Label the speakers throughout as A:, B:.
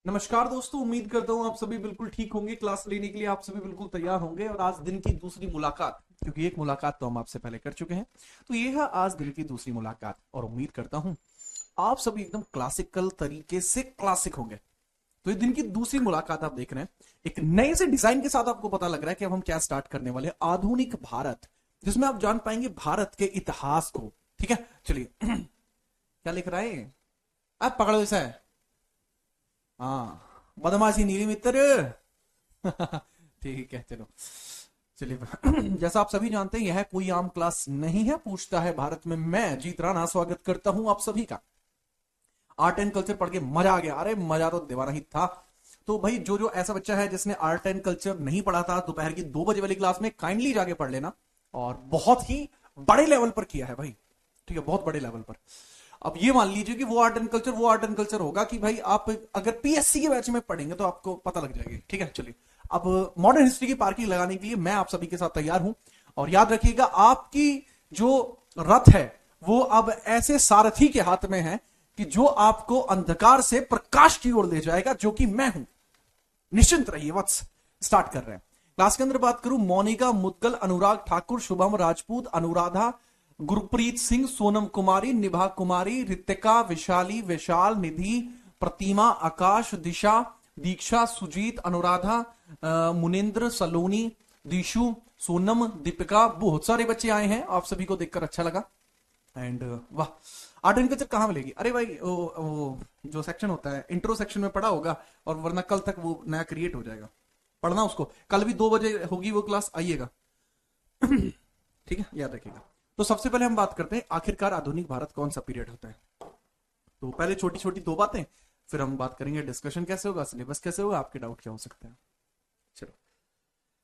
A: नमस्कार दोस्तों, उम्मीद करता हूँ आप सभी बिल्कुल ठीक होंगे। क्लास लेने के लिए आप सभी बिल्कुल तैयार होंगे। और आज दिन की दूसरी मुलाकात, क्योंकि एक मुलाकात तो हम आपसे पहले कर चुके हैं, तो ये है आज दिन की दूसरी मुलाकात। और उम्मीद करता हूँ आप सभी एकदम क्लासिकल तरीके से क्लासिक होंगे। तो ये दिन की दूसरी मुलाकात आप देख रहे हैं, एक नए से डिजाइन के साथ। आपको पता लग रहा है कि अब हम क्या स्टार्ट करने वाले हैं, आधुनिक भारत, जिसमें आप जान पाएंगे भारत के इतिहास को। ठीक है, चलिए क्या लिख रहा है, आप पकड़ो इसे। हाँ, बदमाशी नीली मित्र। ठीक है, चलो चलिए। जैसा आप सभी जानते हैं, यह कोई आम क्लास नहीं है। पूछता है भारत में, मैं जीत राणा स्वागत करता हूं आप सभी का। आर्ट एंड कल्चर पढ़ के मजा आ गया? अरे मजा तो दीवाना ही था। तो भाई जो जो ऐसा बच्चा है जिसने आर्ट एंड कल्चर नहीं पढ़ा था, दोपहर की 2 बजे वाली क्लास में काइंडली जाके पढ़ लेना। और बहुत ही बड़े लेवल पर किया है भाई, ठीक है, बहुत बड़े लेवल पर। अब ये मान लीजिए कि वो आर्ट एंड कल्चर होगा कि भाई आप अगर पीएससी के बैच में पढ़ेंगे तो आपको पता लग जाएगी। ठीक है, चलिए। अब मॉडर्न हिस्ट्री की पार्किंग लगाने के लिए मैं आप सभी के साथ तैयार हूं। और याद रखिएगा, आपकी जो रथ है वो अब ऐसे सारथी के हाथ में है कि जो आपको अंधकार से प्रकाश की ओर ले जाएगा, जो कि मैं हूं। निश्चिंत रहिए वत्स। स्टार्ट कर रहे हैं। क्लास के अंदर बात करूं, मोनिका मुदगल, अनुराग ठाकुर, शुभम राजपूत, अनुराधा, गुरप्रीत सिंह, सोनम कुमारी, निभा कुमारी, रितिका, विशाली, विशाल, निधि, प्रतिमा, आकाश, दिशा, दीक्षा, सुजीत, अनुराधा, मुनिंद्र, सलोनी, दिशु, सोनम, दीपिका। बहुत सारे बच्चे आए हैं, आप सभी को देखकर अच्छा लगा। एंड वाह, आर्ट एंड कल्चर कहाँ मिलेगी? अरे भाई वो जो सेक्शन होता है, इंट्रो सेक्शन में पढ़ा होगा, और वरना कल तक वो नया क्रिएट हो जाएगा। पढ़ना उसको, कल भी 2 बजे होगी वो क्लास, आइएगा। ठीक है, याद रखिएगा। तो सबसे पहले हम बात करते हैं, आखिरकार आधुनिक भारत कौन सा पीरियड होता है। तो पहले छोटी छोटी 2 बातें, फिर हम बात करेंगे डिस्कशन कैसे होगा, सिलेबस कैसे होगा, आपके डाउट क्या हो सकते हैं। चलो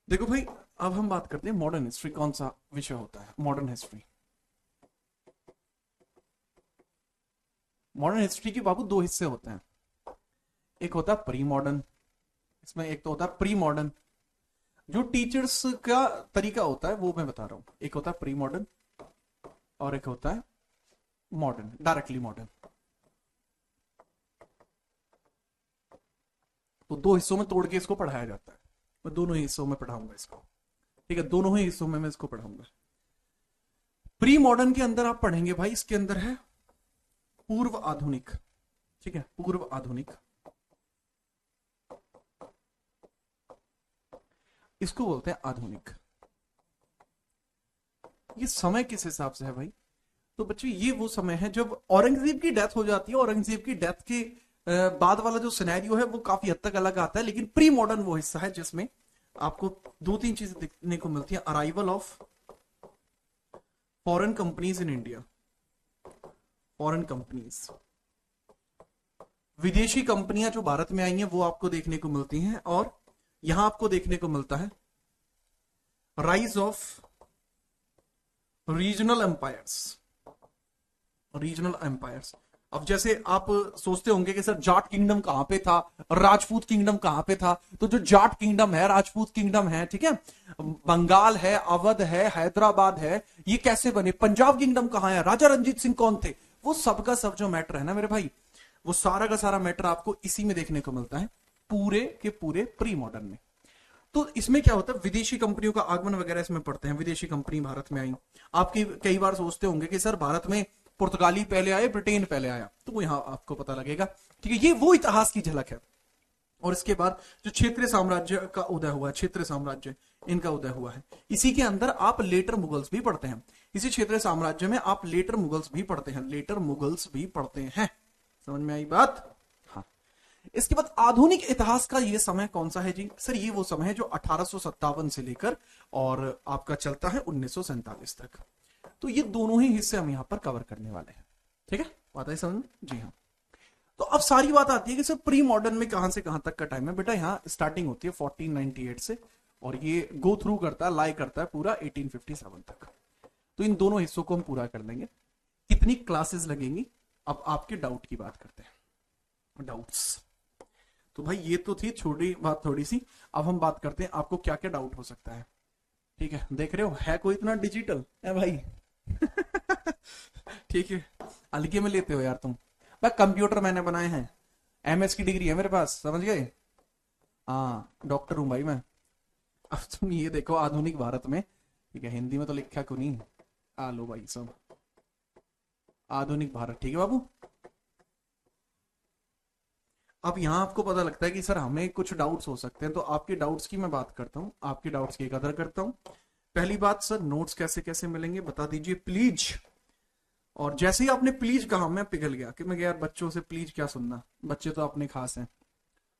A: देखो भाई, अब हम बात करते हैं मॉडर्न हिस्ट्री कौन सा विषय होता है। मॉडर्न हिस्ट्री, मॉडर्न हिस्ट्री के बाबू 2 हिस्से होते हैं। एक होता है प्री मॉडर्न, इसमें एक तो होता है प्री मॉडर्न। जो टीचर्स का तरीका होता है वो मैं बता रहा हूं। एक होता है प्री मॉडर्न और एक होता है मॉडर्न, डायरेक्टली मॉडर्न। तो 2 हिस्सों में तोड़ के इसको पढ़ाया जाता है। मैं दोनों ही हिस्सों में पढ़ाऊंगा इसको। ठीक है, दोनों ही हिस्सों में मैं इसको पढ़ाऊंगा। प्री मॉडर्न के अंदर आप पढ़ेंगे भाई, इसके अंदर है पूर्व आधुनिक। ठीक है, पूर्व आधुनिक, इसको बोलते हैं आधुनिक। ये समय किस हिसाब से है भाई? तो बच्चों ये वो समय है जब औरंगजेब की डेथ हो जाती है। औरंगजेब की डेथ के बाद वाला जो सिनेरियो है वो काफी हद तक अलग आता है। लेकिन प्री मॉडर्न वो हिस्सा है जिसमें आपको 2-3 चीजें देखने को मिलती है। Arrival of foreign companies in India, foreign companies, विदेशी कंपनियां जो भारत में आई हैं वो आपको देखने को मिलती हैं। और यहां आपको देखने को मिलता है rise of regional empires, regional empires. अब जैसे आप सोचते होंगे कि सर जाट किंगडम कहां पे था, राजपूत किंगडम कहां पे था। तो जो जाट किंगडम है, राजपूत किंगडम है, ठीक है, बंगाल है, अवध है, हैदराबाद है, ये कैसे बने? पंजाब किंगडम कहां है, राजा रंजीत सिंह कौन थे, वो सबका सब जो मैटर है ना मेरे भाई, वो सारा का सारा मैटर आपको इसी में देखने को मिलता है, पूरे के पूरे प्री मॉडर्न में। तो इसमें क्या होता है, विदेशी कंपनियों का आगमन वगैरह इसमें पढ़ते हैं। विदेशी कंपनी भारत में आई। आपकी कई बार सोचते होंगे कि सर भारत में पुर्तगाली पहले आए, ब्रिटेन पहले आया, तो वो यहां आपको पता लगेगा। ठीक है, ये वो इतिहास की झलक है। और इसके बाद जो क्षेत्रीय साम्राज्य का उदय हुआ है, क्षेत्रीय साम्राज्य इनका उदय हुआ है, इसी के अंदर आप लेटर मुगल्स भी पढ़ते हैं। इसी क्षेत्रीय साम्राज्य में आप लेटर मुगल्स भी पढ़ते हैं, लेटर मुगल्स भी पढ़ते हैं। समझ में आई बात? हाँ। इसके बाद आधुनिक इतिहास का ये समय कौन सा है जी? सर ये वो समय है जो 1857 से लेकर और आपका चलता है 1947 तक। तो ये दोनों ही हिस्से हम यहां पर कवर करने वाले हैं। ठीक है, बात है समझ में? जी हाँ। तो अब सारी बात आती है कि सर प्री मॉडर्न में कहां से कहां तक का टाइम है। बेटा यहाँ स्टार्टिंग होती है 1498 से, और ये गो थ्रू करता है, लाई करता है पूरा 1857 तक। तो इन दोनों हिस्सों को हम पूरा कर लेंगे। कितनी क्लासेस लगेंगी, अब आपके डाउट की बात करते हैं। डाउट्स, तो भाई ये तो थी छोटी बात थोड़ी सी। अब हम बात करते हैं आपको क्या क्या डाउट हो सकता है। ठीक है, देख रहे हो है कोई इतना डिजिटल है भाई? ठीक है, हल्के में लेते हो यार तुम। भाई कंप्यूटर मैंने बनाए हैं, MS की डिग्री है मेरे पास, समझ गए? हाँ, डॉक्टर हूं भाई मैं। अब तुम ये देखो, आधुनिक भारत में, ठीक है, हिंदी में तो लिखा क्यों नहीं, आ लो भाई सब, आधुनिक भारत, ठीक है बाबू। अब यहाँ आपको पता लगता है कि सर हमें कुछ डाउट्स हो सकते हैं, तो आपके डाउट्स की मैं बात करता हूँ, आपके डाउट्स की कदर करता हूँ। पहली बात सर, नोट्स कैसे कैसे मिलेंगे बता दीजिए प्लीज। और जैसे ही आपने प्लीज कहा मैं पिघल गया कि मैं यार बच्चों से प्लीज क्या सुनना, बच्चे तो अपने खास हैं,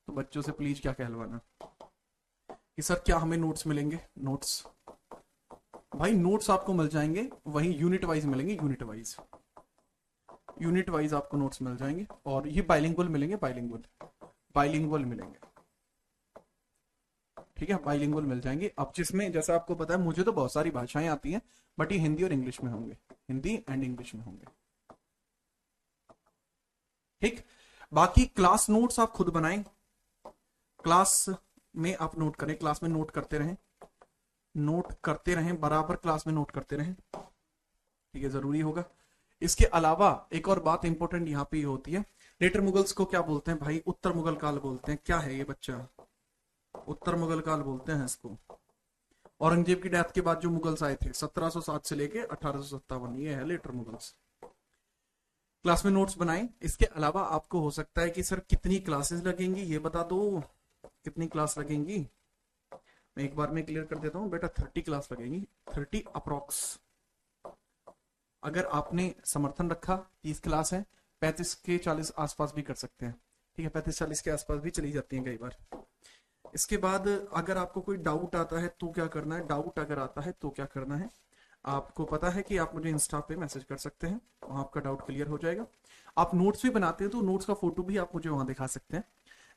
A: तो बच्चों से प्लीज क्या कहलवाना। कि सर क्या हमें नोट्स मिलेंगे? नोट्स भाई, नोट्स आपको मिल जाएंगे, वही यूनिट वाइज मिलेंगे, यूनिट वाइज, यूनिट वाइज आपको नोट्स मिल जाएंगे। और ये बाइलिंगुअल मिलेंगे, बाइलिंगुअल, बाइलिंगुअल मिलेंगे, ठीक है, बाइलिंगुअल मिल जाएंगे। अब जिसमें जैसा आपको पता है मुझे तो बहुत सारी भाषाएं आती हैं, बट ये हिंदी और इंग्लिश में होंगे, हिंदी एंड इंग्लिश में होंगे, ठीक। बाकी क्लास नोट्स आप खुद बनाएं, क्लास में आप नोट करें, क्लास में नोट करते रहें, नोट करते रहें, बराबर क्लास में नोट करते रहें, ठीक है, जरूरी होगा। इसके अलावा एक और बात इंपॉर्टेंट यहाँ पे होती है, लेटर मुगल्स को क्या बोलते हैं भाई? उत्तर मुगल काल बोलते हैं। क्या है ये बच्चा? उत्तर मुगल काल बोलते हैं इसको। औरंगजेब की डेथ के बाद जो मुगल्स आए थे 1707 से लेके 1857, ये है लेटर मुगल्स। क्लास में नोट्स बनाएं। इसके अलावा आपको हो सकता है कि सर कितनी क्लासेस लगेंगी ये बता दो, कितनी क्लास लगेंगी? मैं एक बार में क्लियर कर देता हूं बेटा, 30 क्लास लगेंगी, 30 अप्रोक्स। अगर आपने समर्थन रखा 30 क्लास है, 35 के 40 आसपास भी कर सकते हैं, ठीक है, 35-40 के आसपास भी चली जाती हैं कई बार। इसके बाद अगर आपको कोई डाउट आता है तो क्या करना है, डाउट अगर आता है तो क्या करना है, आपको पता है कि आप मुझे इंस्टा पे मैसेज कर सकते हैं, वहां आपका डाउट क्लियर हो जाएगा। आप नोट्स भी बनाते हैं तो नोट्स का फोटो भी आप मुझे वहां दिखा सकते हैं।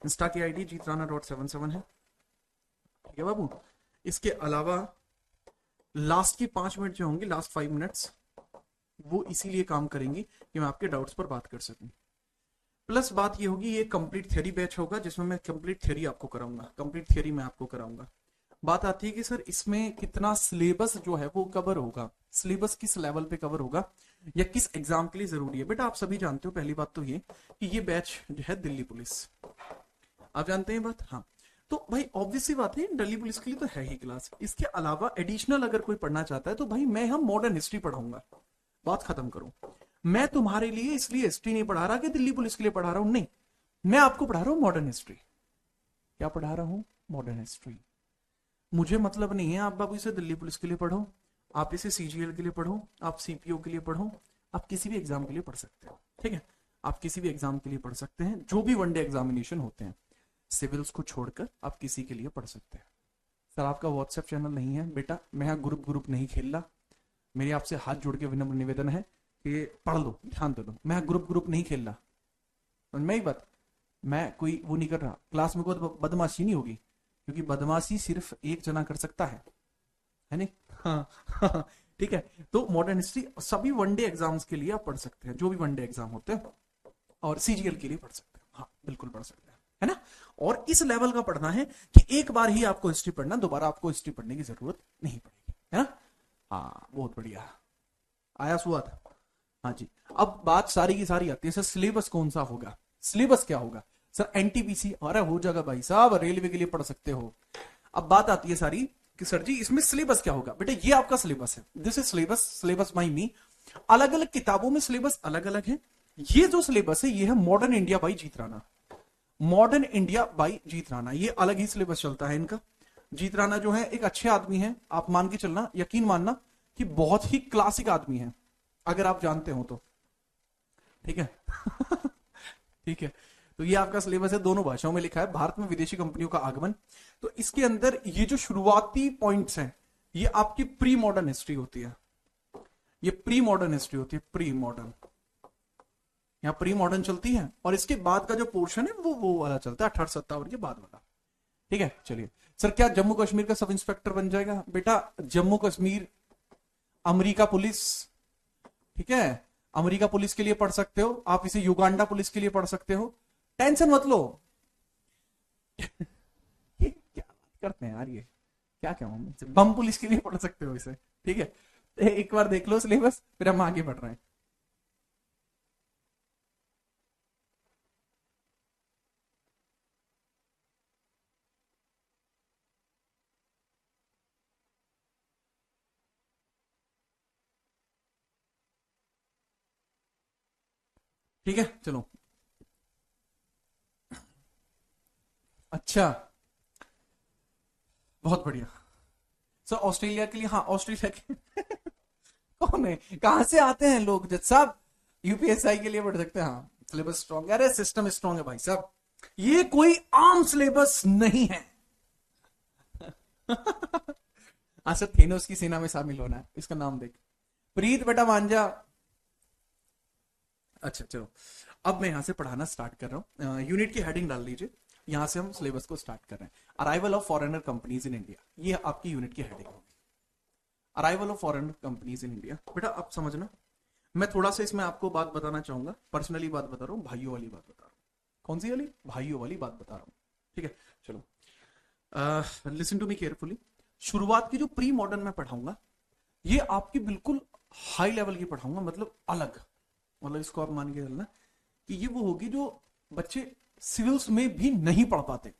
A: इंस्टा की आईडी जीतराना.77 है, ठीक है बाबू। इसके अलावा लास्ट की 5 मिनट जो होंगे, लास्ट 5 मिनट्स, वो इसीलिए काम करेंगी कि मैं आपके डाउट्स पर बात कर सकूं। प्लस बात ये होगी, ये कंप्लीट थ्योरी बैच होगा जिसमें मैं कंप्लीट थ्योरी आपको कराऊंगा, कंप्लीट थ्योरी मैं आपको कराऊंगा। बात आती है कि सर इसमें कितना सिलेबस जो है वो कवर होगा, सिलेबस किस लेवल पे कवर होगा या किस एग्जाम के लिए जरूरी है। बेटा आप सभी जानते हो, पहली बात तो ये कि ये बैच जो है दिल्ली पुलिस, आप जानते हैं बात, हाँ। तो भाई ऑब्वियस सी बात है, दिल्ली पुलिस के लिए तो है ही क्लास। इसके अलावा एडिशनल अगर कोई पढ़ना चाहता है तो भाई मैं हम मॉडर्न हिस्ट्री पढ़ाऊंगा, बात खत्म करूं। मैं तुम्हारे लिए इसलिए हिस्ट्री नहीं पढ़ा रहा कि दिल्ली पुलिस के लिए पढ़ा रहा हूं, नहीं, मैं आपको पढ़ा रहा हूं मॉडर्न हिस्ट्री। क्या पढ़ा रहा हूं? Modern history. मुझे मतलब नहीं है आप बाबू इसे दिल्ली पुलिस के लिए पढ़ो, आप इसे CGL के लिए पढ़ो, आप CPO के लिए पढ़ो, आप किसी भी एग्जाम के लिए पढ़ सकते हो, ठीक है, आप किसी भी एग्जाम के लिए पढ़ सकते हैं, जो भी वनडे एग्जामिनेशन होते हैं, सिविल्स को छोड़कर आप किसी के लिए पढ़ सकते हैं। सर आपका व्हाट्सएप चैनल नहीं है बेटा, मैं यहाँ ग्रुप नहीं खेल रहा, मेरी आपसे हाथ जोड़ के विनम्र निवेदन है कि पढ़ लो, ध्यान दे दो, मैं ग्रुप नहीं खेल रहा, समझ में आई बात? मैं कोई वो नहीं कर रहा, क्लास में कोई बदमाशी नहीं होगी, क्योंकि बदमाशी सिर्फ एक जना कर सकता है नहीं? हाँ ठीक है। तो मॉडर्न हिस्ट्री सभी वनडे एग्जाम्स के लिए आप पढ़ सकते हैं, जो भी वनडे एग्जाम होते हैं, और CGL के लिए पढ़ सकते हैं, हाँ बिल्कुल पढ़ सकते हैं, है ना। और इस लेवल का पढ़ना है कि एक बार ही आपको हिस्ट्री पढ़ना, दोबारा आपको हिस्ट्री पढ़ने की जरूरत नहीं पड़ेगी, है ना। हाँ बहुत बढ़िया, आया स्वाद। हाँ जी। अब बात सारी की सारी आती है, सर सिलेबस कौन सा होगा, सिलेबस क्या होगा? सर NTPC, अरे हो जाएगा भाई साहब, रेलवे के लिए पढ़ सकते हो। अब बात आती है सारी कि सर जी इसमें सिलेबस क्या होगा? बेटा ये आपका सिलेबस है, this is syllabus, syllabus by me. अलग अलग किताबों में सिलेबस अलग अलग है। ये जो सिलेबस है ये है modern India by Jeet Rana, modern India by Jeet Rana, ये अलग ही सिलेबस चलता है इनका। जीत राणा जो है एक अच्छे आदमी है, आप मान के चलना, यकीन मानना कि बहुत ही क्लासिक आदमी है, अगर आप जानते हो तो, ठीक है ठीक है। तो ये आपका सिलेबस है, दोनों भाषाओं में लिखा है, भारत में विदेशी कंपनियों का आगमन। तो इसके अंदर ये जो शुरुआती पॉइंट्स हैं, ये आपकी प्री मॉडर्न हिस्ट्री होती है, ये प्री मॉडर्न हिस्ट्री होती है, प्री मॉडर्न, यहाँ प्री मॉडर्न चलती है, और इसके बाद का जो पोर्शन है वो वाला चलता है 1857 के बाद वाला, ठीक है। चलिए सर, क्या जम्मू कश्मीर का सब इंस्पेक्टर बन जाएगा? बेटा जम्मू कश्मीर अमेरिका पुलिस, ठीक है, अमेरिका पुलिस के लिए पढ़ सकते हो, आप इसे युगांडा पुलिस के लिए पढ़ सकते हो, टेंशन मत लो ये क्या बात करते हैं यार, ये क्या कहूं, बम पुलिस के लिए पढ़ सकते हो इसे, ठीक है। एक बार देख लो सिलेबस, फिर हम आगे बढ़ रहे हैं। ठीक है, चलो। अच्छा, बहुत बढ़िया। सर ऑस्ट्रेलिया के लिए, हाँ ऑस्ट्रेलिया के कौन है, कहां से आते हैं लोग जज साहब, यूपीएसआई के लिए पढ़ सकते हैं। हाँ सिलेबस स्ट्रॉन्ग, अरे सिस्टम स्ट्रॉन्ग है भाई साहब, ये कोई आम सिलेबस नहीं है। हाँ सर, थेनोस की सेना में शामिल होना है, इसका नाम देख। प्रीत बेटा मान जा। अच्छा चलो, अब मैं यहां से पढ़ाना स्टार्ट कर रहा हूं। यूनिट की हेडिंग डाल लीजिए, यहां से हम सिलेबस को स्टार्ट कर रहे हैं। Arrival of foreigner companies in India, ये आपकी यूनिट की हेडिंग होगी। Arrival of foreigner companies in India. बेटा आप समझना, मैं थोड़ा सा इसमें आपको बात बताना चाहूंगा, पर्सनली बात बता रहा हूँ, भाइयों वाली बात बता रहा हूँ। कौन सी वाली? भाइयों वाली बात बता रहा हूँ। ठीक है, चलो लिसन टू मी केयरफुली। शुरुआत की जो प्री मॉडर्न में पढ़ाऊंगा, ये आपकी बिल्कुल हाई लेवल की पढ़ाऊंगा, मतलब अलग, मतलब इसको आप मान के चलना कि ये वो होगी जो बच्चे सिविल्स में भी नहीं पढ़ पाते,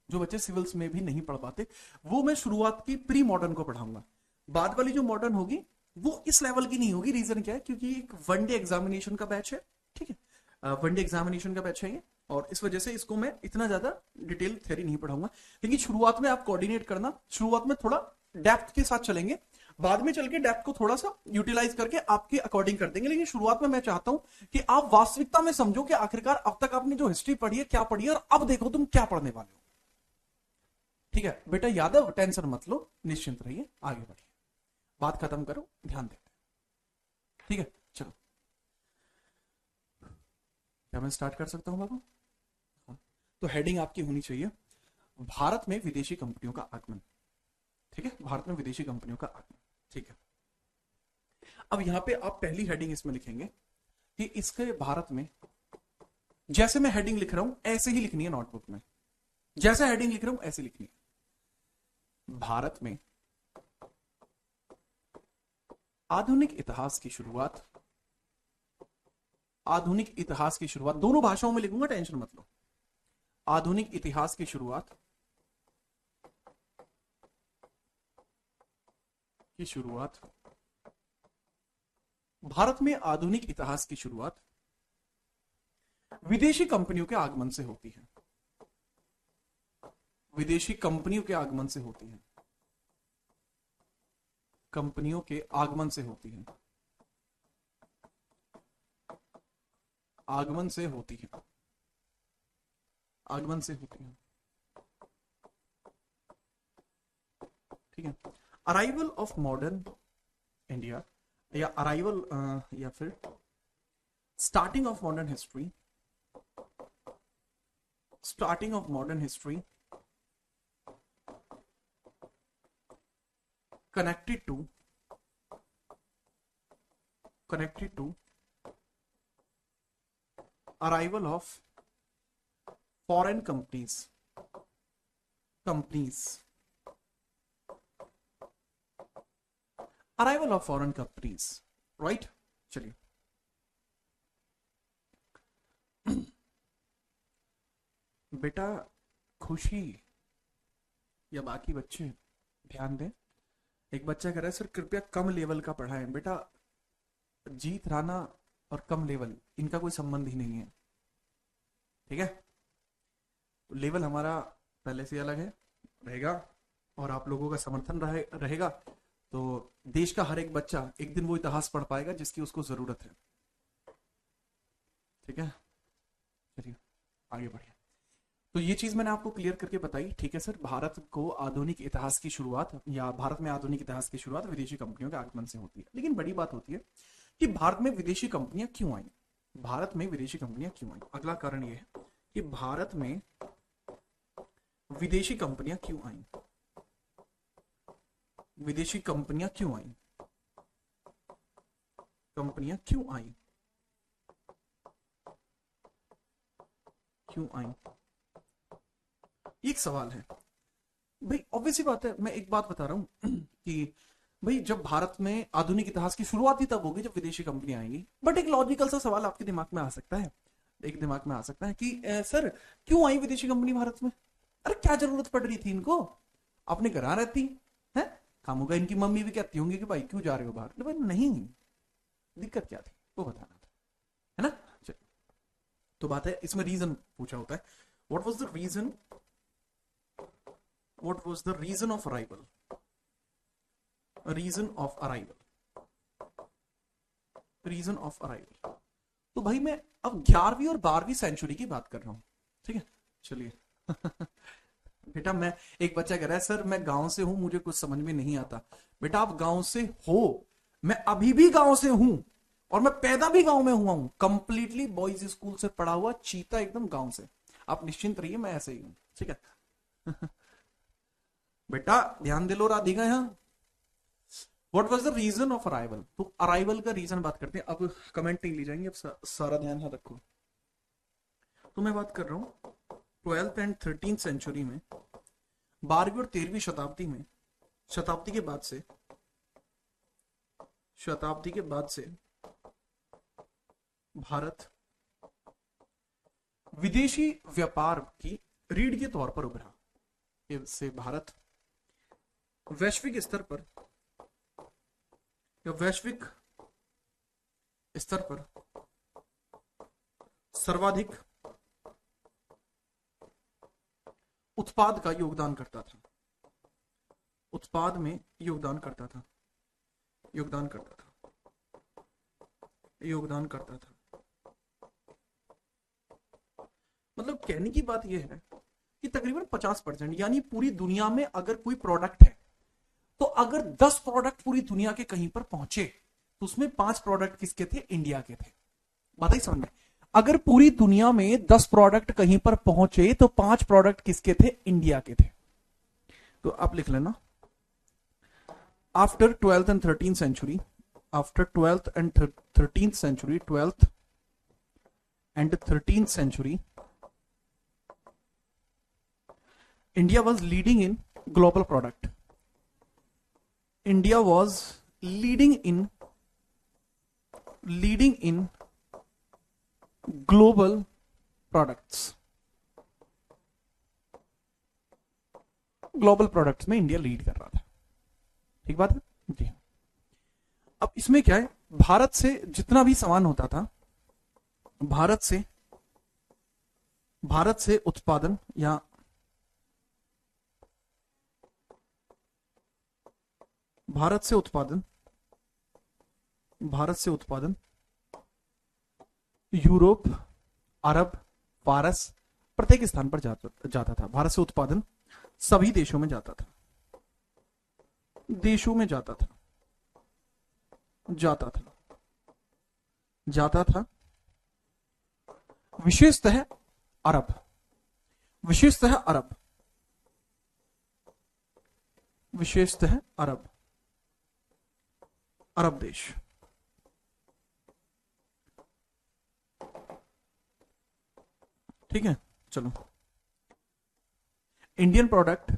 A: जो बच्चे सिविल्स में भी नहीं पढ़ पाते, वो मैं शुरुआत की प्री मॉडर्न को पढ़ाऊंगा। बाद वाली जो मॉडर्न होगी वो इस लेवल की नहीं होगी। रीजन क्या है? क्योंकि एक वनडे एग्जामिनेशन का बैच है, ठीक है, वनडे एग्जामिनेशन का बैच है ये, और इस वजह से इसको मैं इतना ज्यादा डिटेल थ्योरी नहीं पढ़ाऊंगा। लेकिन शुरुआत में आप कोऑर्डिनेट करना, शुरुआत में थोड़ा डेप्थ के साथ चलेंगे, बाद में चल के डेप्थ को थोड़ा सा यूटिलाइज करके आपके अकॉर्डिंग कर देंगे। लेकिन शुरुआत में मैं चाहता हूं कि आप वास्तविकता में समझो कि आखिरकार अब तक आपने जो हिस्ट्री पढ़ी है क्या पढ़ी है, और अब देखो तुम क्या पढ़ने वाले हो। ठीक है बेटा यादव, टेंशन मत लो, निश्चिंत रहिए, आगे बढ़िए, बात खत्म करो, ध्यान देते हैं। ठीक है चलो, क्या मैं स्टार्ट कर सकता हूं बाबू? हाँ, तो हेडिंग आपकी होनी चाहिए भारत में विदेशी कंपनियों का आगमन। ठीक है, भारत में विदेशी कंपनियों का आगमन। ठीक है, अब यहां पे आप पहली हेडिंग इसमें लिखेंगे कि इसके भारत में, जैसे मैं हेडिंग लिख रहा हूं ऐसे ही लिखनी है नोटबुक में, जैसे हेडिंग लिख रहा हूं ऐसे लिखनी है। भारत में आधुनिक इतिहास की शुरुआत, आधुनिक इतिहास की शुरुआत, दोनों भाषाओं में लिखूंगा, टेंशन मत लो। आधुनिक इतिहास की शुरुआत, की शुरुआत, भारत में आधुनिक इतिहास की शुरुआत विदेशी कंपनियों के आगमन से होती है, विदेशी कंपनियों के आगमन से होती है, कंपनियों के आगमन से होती है, आगमन से होती है, आगमन से होती है। ठीक है, अराइवल ऑफ मॉडर्न इंडिया, या अराइवल या फिर starting of modern history, starting of modern history connected to arrival of foreign companies, arrival of foreign companies, right? चलिए, बेटा खुशी या बाकी बच्चे ध्यान दें। एक बच्चा कह रहा है सर कृपया कम लेवल का पढ़ाएं। बेटा जीत राणा और कम लेवल, इनका कोई संबंध ही नहीं है। ठीक है, लेवल हमारा पहले से अलग है, रहेगा, और आप लोगों का समर्थन रहेगा तो देश का हर एक बच्चा एक दिन वो इतिहास पढ़ पाएगा जिसकी उसको जरूरत है। ठीक है, चलिए आगे बढ़िए। तो ये चीज मैंने आपको क्लियर करके बताई। ठीक है सर, भारत को आधुनिक इतिहास की शुरुआत, या भारत में आधुनिक इतिहास की शुरुआत विदेशी कंपनियों के आगमन से होती है। लेकिन बड़ी बात होती है कि भारत में विदेशी कंपनियां क्यों आई, भारत में विदेशी कंपनियां क्यों आई। अगला कारण यह है कि भारत में विदेशी कंपनियां क्यों आई, विदेशी कंपनियां क्यों आई, कंपनियां क्यों आई, क्यों आई, एक सवाल है भाई। ऑब्वियसली बात है, मैं एक बात बता रहा हूं कि भाई जब भारत में आधुनिक इतिहास की शुरुआत ही तब होगी जब विदेशी कंपनियां आएंगी। बट एक लॉजिकल सा सवाल आपके दिमाग में आ सकता है, एक दिमाग में आ सकता है कि सर क्यों आई विदेशी कंपनी भारत में? अरे क्या जरूरत पड़ रही थी इनको, अपने घर आ रहती है, खामोगा इनकी मम्मी भी कहती होंगी कि भाई क्यों जा रहे हो बाहर। भाई नहीं, दिक्कत क्या थी वो बताना था, है ना। तो बात है इसमें रीजन पूछा होता है, what was the reason, what was the reason of arrival, reason of arrival, reason of arrival. तो भाई मैं अब 11वीं और 12वीं सेंचुरी की बात कर रहा हूं, ठीक है, चलिए। बेटा मैं, एक बच्चा कह रहा है सर मैं गांव से हूं, मुझे कुछ समझ में नहीं आता। बेटा आप गांव से हो, मैं अभी भी गांव से हूं और मैं पैदा भी गांव में हुआ हूं, कंप्लीटली बॉयज स्कूल से पढ़ा हुआ चीता, एकदम गांव से। आप निश्चिंत रहिए, मैं ऐसे ही हूं, ठीक है। बेटा ध्यान दे लो राधिका यहां। What was the reason of arrival, तो अराइवल का रीजन बात करते हैं। अब कमेंट नहीं ली जाएंगे, अब सारा ध्यान यहां रखो। तो मैं बात कर रहा हूं 12th एंड 13th सेंचुरी में, 12वीं और 13वीं शताब्दी में, शताब्दी के बाद से, शताब्दी के बाद से भारत विदेशी व्यापार की रीढ़ के तौर पर उभरा। इससे भारत वैश्विक स्तर पर, या वैश्विक स्तर पर सर्वाधिक उत्पाद का योगदान करता था, उत्पाद में योगदान करता था, योगदान करता था, योगदान करता था। मतलब कहने की बात यह है कि तकरीबन 50%, यानी पूरी दुनिया में अगर कोई प्रोडक्ट है, तो अगर 10 प्रोडक्ट पूरी दुनिया के कहीं पर पहुंचे तो उसमें 5 प्रोडक्ट किसके थे, इंडिया के थे। बात ही समझ में, अगर पूरी दुनिया में 10 प्रोडक्ट कहीं पर पहुंचे तो 5 प्रोडक्ट किसके थे, इंडिया के थे। तो आप लिख लेना, after 12th and 13th century, after 12th and 13th century, 12th and 13th century, India was leading in global product. India was leading in global products. Global products में इंडिया लीड कर रहा था, ठीक बात है जी। अब इसमें क्या है, भारत से जितना भी सामान होता था, भारत से उत्पादन, या भारत से उत्पादन यूरोप, अरब, फारस प्रत्येक स्थान पर जाता था। भारत से उत्पादन सभी देशों में जाता था, जाता था, विशेषतः अरब, अरब देश। ठीक है, चलो। Indian product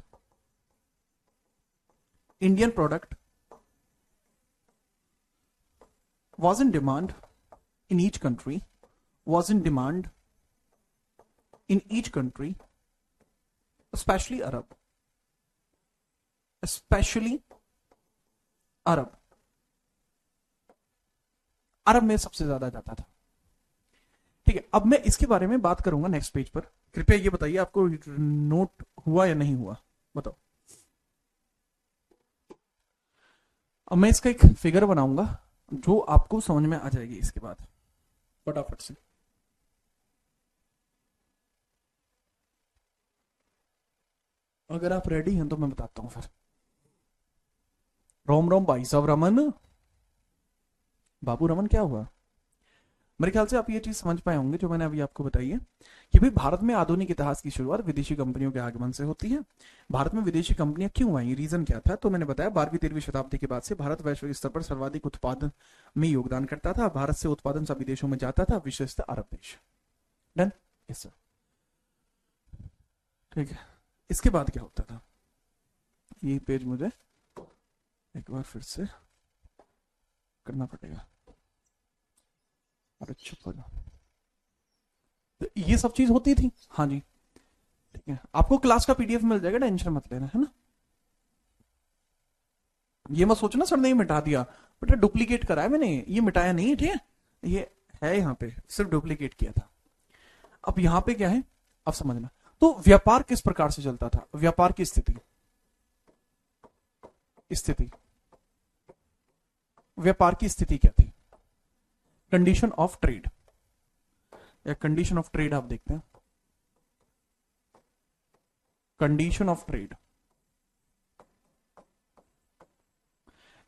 A: was in demand in each country, especially अरब, अरब में सबसे ज्यादा जाता था। ठीक है, अब मैं इसके बारे में बात करूंगा नेक्स्ट पेज पर। कृपया ये बताइए आपको नोट हुआ या नहीं हुआ, बताओ। अब मैं इसका एक फिगर बनाऊंगा जो आपको समझ में आ जाएगी इसके बाद, फटाफट से। अगर आप रेडी हैं तो मैं बताता हूं फिर। रोम रोम भाई साहब, रमन बाबू, रमन क्या हुआ? मेरे ख्याल से आप ये चीज समझ पाए होंगे जो मैंने अभी आपको बताई है कि भाई भारत में आधुनिक इतिहास की शुरुआत विदेशी कंपनियों के आगमन से होती है। भारत में विदेशी कंपनियां क्यों आई, रीजन क्या था? तो मैंने बताया 12वीं-13वीं शताब्दी के बाद से भारत वैश्विक स्तर पर सर्वाधिक उत्पादन में योगदान करता था। भारत से उत्पादन सभी देशों में जाता था, विशेषतः अरब देश। डन? Yes sir. ठीक है, इसके बाद क्या होता था, ये पेज मुझे एक बार फिर से करना पड़ेगा। अरे चुप हो जाओ। तो ये सब चीज होती थी, हाँ जी। ठीक है, आपको क्लास का पीडीएफ मिल जाएगा, टेंशन मत लेना, है ना। ये मत सोचना सर ने मिटा दिया, बेटा डुप्लीकेट करा है मैंने, ये मिटाया नहीं है। ठीक है, ये है यहाँ पे, सिर्फ डुप्लीकेट किया था। अब यहां पे क्या है, अब समझना। तो व्यापार किस प्रकार से चलता था, व्यापार की स्थिति, व्यापार की स्थिति क्या थी, कंडीशन ऑफ ट्रेड, या कंडीशन ऑफ ट्रेड आप देखते हैं, condition of trade,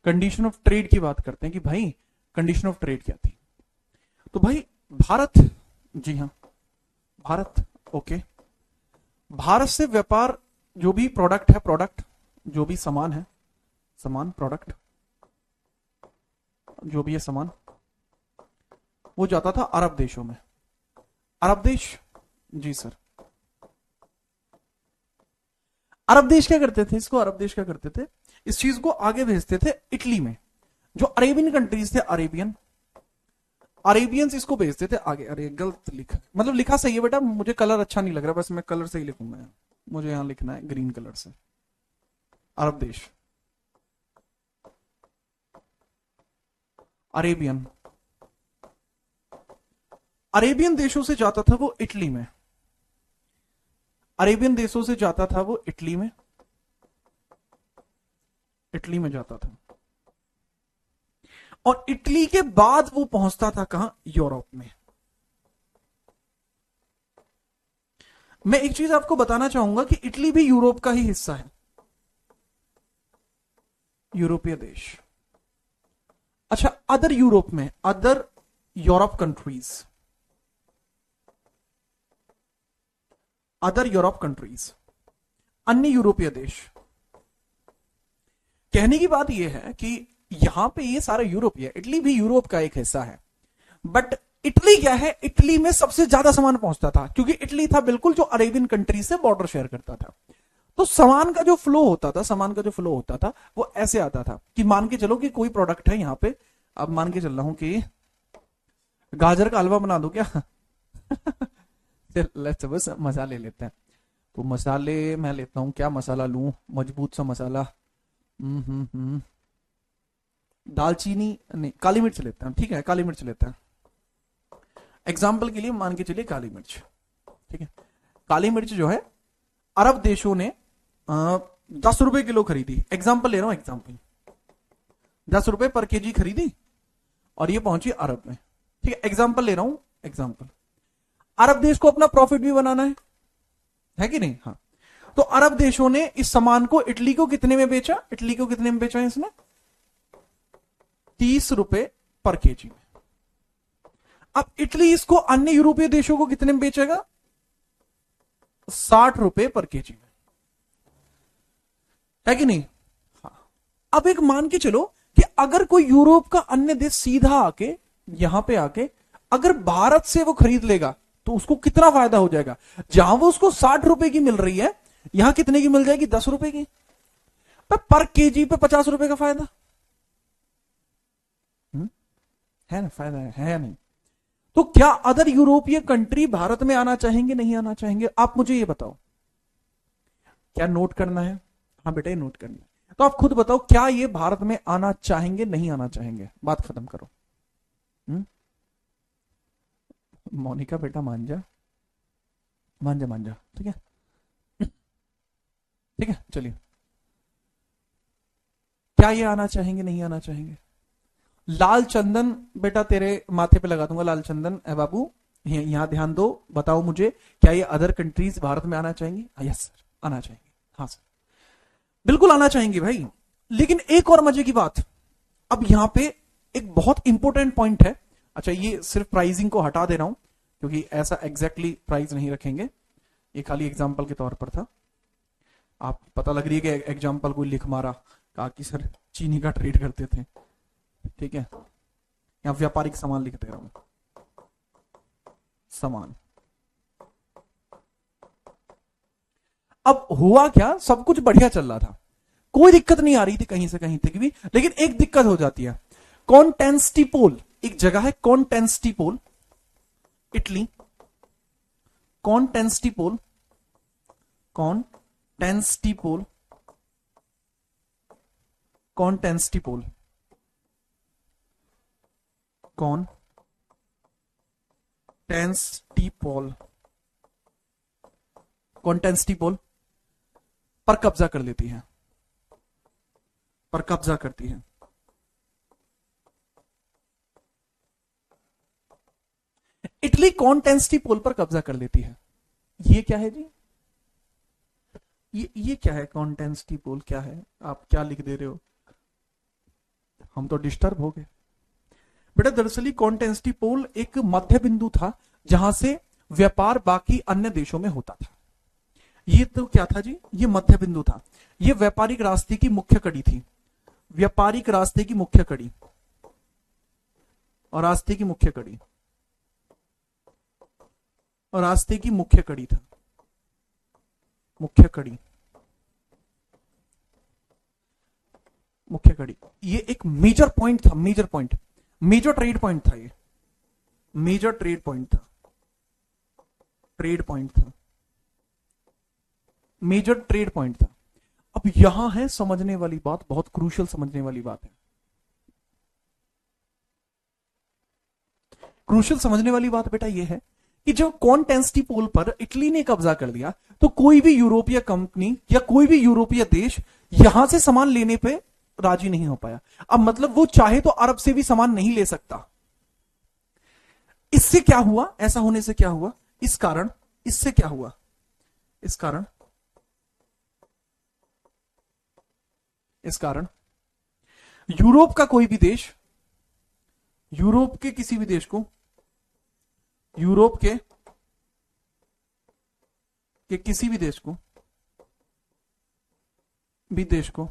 A: condition of trade की बात करते हैं कि भाई कंडीशन ऑफ ट्रेड क्या थी। तो भाई भारत, जी हां भारत, ओके, भारत से व्यापार, जो भी प्रोडक्ट है, प्रोडक्ट जो भी सामान है, सामान, प्रोडक्ट जो भी है सामान, वो जाता था अरब देशों में। अरब देश, जी सर, अरब देश क्या करते थे, इसको अरब देश क्या करते थे, इस चीज को आगे भेजते थे इटली में। जो अरेबियन कंट्रीज थे, अरेबियन, अरेबियंस इसको भेजते थे आगे। अरे गलत लिखा, मतलब लिखा सही है बेटा, मुझे कलर अच्छा नहीं लग रहा, बस मैं कलर से ही लिखूंगा, मुझे यहां लिखना है ग्रीन कलर से। अरब देश, अरेबियन, अरेबियन देशों से जाता था वो इटली में, अरेबियन देशों से जाता था वो इटली में, इटली में जाता था, और इटली के बाद वो पहुंचता था कहां, यूरोप में। मैं एक चीज आपको बताना चाहूंगा कि इटली भी यूरोप का ही हिस्सा है, यूरोपीय देश। अच्छा, अदर यूरोप में, other Europe countries, other Europe countries, अन्य यूरोपीय देश। कहने की बात यह है कि यहां पे ये सारा यूरोपीय, इटली भी यूरोप का एक हिस्सा है, बट इटली क्या है, इटली में सबसे ज्यादा सामान पहुंचता था, क्योंकि इटली था बिल्कुल जो अरेबियन कंट्री से बॉर्डर शेयर करता था। तो सामान का जो फ्लो होता था, सामान का जो फ्लो होता था वो ऐसे आता था कि मान के चलो कि कोई प्रोडक्ट है यहां पे, अब मान के चल रहा हूं कि गाजर का हलवा बना दो क्या लेट्स बस मजा ले लेते हैं। तो मसाले मैं लेता हूं, क्या मसाला लूं, मजबूत सा मसाला, दालचीनी नहीं, काली मिर्च लेते हैं, ठीक है काली मिर्च लेते हैं, एग्जाम्पल के लिए मान के चलिए काली मिर्च, ठीक है। काली मिर्च जो है अरब देशों ने 10 रुपए किलो खरीदी, एग्जाम्पल ले रहा हूं, एग्जाम्पल 10 रुपए पर केजी खरीदी और ये पहुंची अरब में, ठीक है, एग्जाम्पल ले रहा हूं, एग्जाम्पल। अरब देश को अपना प्रॉफिट भी बनाना है कि नहीं, हाँ। तो अरब देशों ने इस सामान को इटली को कितने में बेचा, इटली को कितने में बेचा इसने, 30 रुपए पर केजी में। अब इटली इसको अन्य यूरोपीय देशों को कितने में बेचेगा, 60 रुपए पर केजी में, है कि नहीं, हाँ। अब एक मान के चलो कि अगर कोई यूरोप का अन्य देश सीधा आके यहां पे आके अगर भारत से वो खरीद लेगा तो उसको कितना फायदा हो जाएगा, जहां वो उसको 60 रुपए की मिल रही है, यहां कितने की मिल जाएगी, 10 रुपए की, पर केजी पे 50 रुपए का फायदा है ना, फायदा है नहीं। तो क्या अदर यूरोपीय कंट्री भारत में आना चाहेंगे, नहीं आना चाहेंगे, आप मुझे ये बताओ। क्या नोट करना है, हाँ बेटा ये नोट करना है। तो आप खुद बताओ, क्या ये भारत में आना चाहेंगे, नहीं आना चाहेंगे, बात खत्म करो। मोनिका बेटा मान जा, मान जा, मान जा, ठीक है, ठीक है, चलिए। क्या ये आना चाहेंगे, नहीं आना चाहेंगे। लाल चंदन बेटा तेरे माथे पे लगा दूंगा, लाल चंदन ए बाबू, यहां ध्यान दो, बताओ मुझे, क्या ये अदर कंट्रीज भारत में आना चाहेंगे, यस सर आना चाहेंगे, हाँ सर बिल्कुल आना चाहेंगे भाई। लेकिन एक और मजे की बात, अब यहां पे एक बहुत इंपॉर्टेंट पॉइंट है। अच्छा, ये सिर्फ प्राइसिंग को हटा दे रहा हूं क्योंकि ऐसा एग्जैक्टली प्राइस नहीं रखेंगे, ये खाली एग्जाम्पल के तौर पर था। आप पता लग रही है कि एग्जाम्पल कोई लिख मारा, कहा कि सर चीनी का ट्रेड करते थे, ठीक है, यहां व्यापारिक सामान लिख दे रहा हूं, सामान। अब हुआ क्या, सब कुछ बढ़िया चल रहा था, कोई दिक्कत नहीं आ रही थी कहीं से कहीं तक भी, लेकिन एक दिक्कत हो जाती है। कॉन्टेंस्टिपोल एक जगह है, कॉन्टेंस्टिपोल, इटली, कॉन्टेंस्टिपोल, कॉन्टेंस्टिपोल, कॉन्टेंस्टिपोल, कॉन्टेंस्टिपोल, कॉन्टेंस्टिपोल पर कब्जा कर लेती है, पर कब्जा करती है। इटली कॉन्टेंस्टिपोल पर कब्जा कर लेती है। ये क्या है जी? ये क्या है? कॉन्टेंस्टिपोल क्या है? आप क्या लिख दे रहे हो? हम तो डिस्टर्ब हो गए बेटा। दरअसल कॉन्टेंस्टिपोल एक मध्य बिंदु था जहां से व्यापार बाकी अन्य देशों में होता था। ये तो क्या था जी? ये मध्य बिंदु था। ये व्यापारिक रास्ते की मुख्य कड़ी थी, व्यापारिक रास्ते की मुख्य कड़ी, और रास्ते की मुख्य कड़ी, और रास्ते की मुख्य कड़ी था, मुख्य कड़ी, मुख्य कड़ी। ये एक मेजर पॉइंट था, major point, major trade point था। ये मेजर ट्रेड पॉइंट था, ट्रेड पॉइंट था, मेजर ट्रेड पॉइंट था। अब यहां है समझने वाली बात, बहुत क्रूशियल समझने वाली बात है। क्रूशियल समझने वाली बात बेटा यह है कि जब कॉन्टेंस्टिपोल पर इटली ने कब्जा कर लिया तो कोई भी यूरोपीय कंपनी या कोई भी यूरोपीय देश यहां से सामान लेने पे राजी नहीं हो पाया। अब मतलब वो चाहे तो अरब से भी सामान नहीं ले सकता। इससे क्या हुआ? ऐसा होने से क्या हुआ? इस कारण, इससे क्या हुआ? इस कारण, इस कारण यूरोप का कोई भी देश, यूरोप के किसी भी देश को, यूरोप के किसी भी देश को,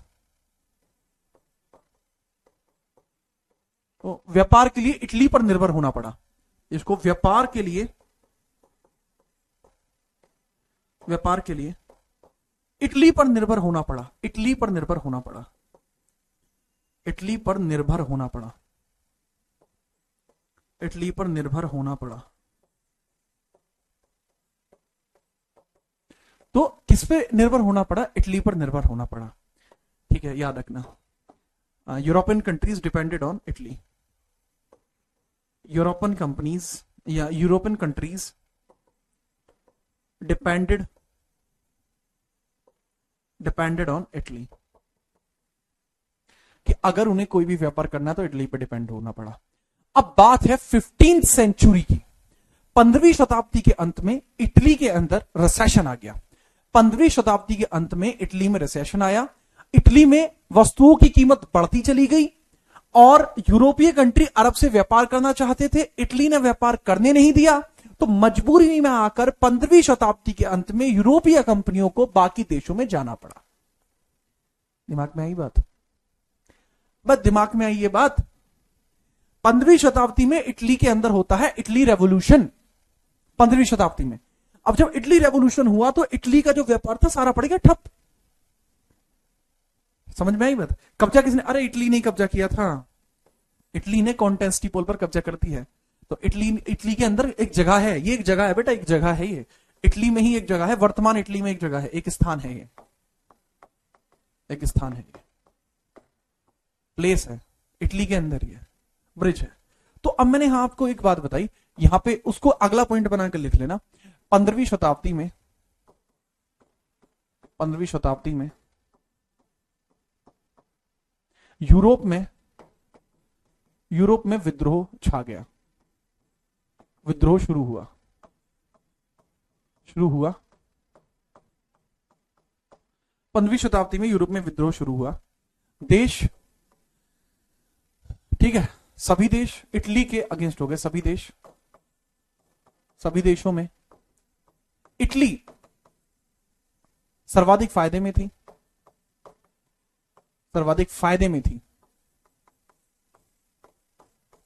A: तो व्यापार के लिए इटली पर निर्भर होना पड़ा। इसको व्यापार के लिए इटली पर निर्भर होना पड़ा, इटली पर निर्भर होना पड़ा, इटली पर निर्भर होना पड़ा, इटली पर निर्भर होना पड़ा। तो किस पे निर्भर होना पड़ा? इटली पर निर्भर होना पड़ा। ठीक है, याद रखना। European countries depended on Italy. European companies या European countries depended on Italy, कि अगर उन्हें कोई भी व्यापार करना है तो इटली पर डिपेंड होना पड़ा। अब बात है 15th सेंचुरी की। 15वीं शताब्दी के अंत में इटली के अंदर रिसेशन आ गया। 15वीं शताब्दी के अंत में इटली में रिसेशन आया। इटली में वस्तुओं की कीमत बढ़ती चली गई और यूरोपीय कंट्री अरब से व्यापार करना चाहते थे। इटली ने व्यापार करने नहीं दिया, तो मजबूरी में आकर 15वीं शताब्दी के अंत में यूरोपीय कंपनियों को बाकी देशों में जाना पड़ा। दिमाग में आई बात? बस दिमाग में आई ये बात। 15वीं शताब्दी में इटली के अंदर होता है इटली रेवोल्यूशन। 15वीं शताब्दी में अब जब इटली रेवोल्यूशन हुआ तो इटली का जो व्यापार था सारा पड़ गया ठप। समझ में आई बात? कब्जा किसने? अरे इटली ने कब्जा किया था। इटली ने कॉन्टेंस्टिपोल पर कब्जा करती है। तो इटली के अंदर एक जगह है, ये एक जगह है बेटा, एक जगह है ये इटली में ही, एक जगह है वर्तमान इटली में, एक जगह है, एक स्थान है ये, एक स्थान है ये, प्लेस है इटली के अंदर, ये ब्रिज है। तो अब मैंने यहां आपको एक बात बताई, यहां पे उसको अगला पॉइंट बनाकर लिख लेना। 15वीं शताब्दी में, 15वीं शताब्दी में यूरोप में विद्रोह छा गया, विद्रोह शुरू हुआ। 15वीं शताब्दी में यूरोप में विद्रोह शुरू हुआ। देश, ठीक है, सभी देश इटली के अगेंस्ट हो गए। सभी देशों में इटली सर्वाधिक फायदे में थी,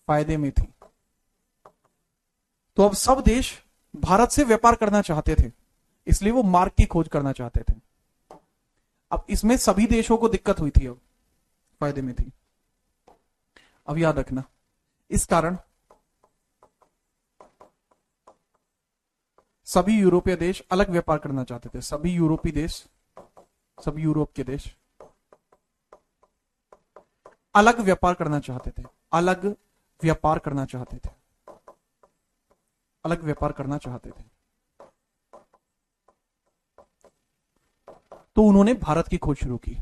A: फायदे में थी। तो अब सब देश भारत से व्यापार करना चाहते थे, इसलिए वो मार्ग की खोज करना चाहते थे। अब इसमें सभी देशों को दिक्कत हुई थी, अब फायदे में थी। अब याद रखना, इस कारण सभी यूरोपीय देश अलग व्यापार करना चाहते थे। सभी यूरोप के देश अलग व्यापार करना चाहते थे, अलग व्यापार करना चाहते थे। तो उन्होंने भारत की खोज शुरू की।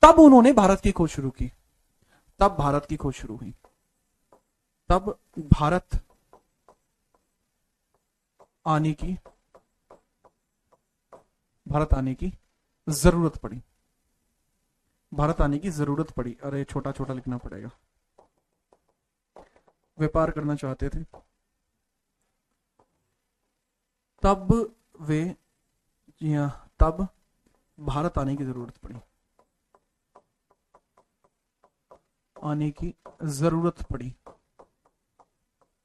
A: तब उन्होंने भारत की खोज शुरू की। तब भारत की खोज शुरू हुई। तब भारत आने की भारत आने की जरूरत पड़ी। भारत आने की जरूरत पड़ी। अरे छोटा छोटा लिखना पड़ेगा। व्यापार करना चाहते थे। तब वे, जी हाँ, तब भारत आने की जरूरत पड़ी। आने की जरूरत पड़ी।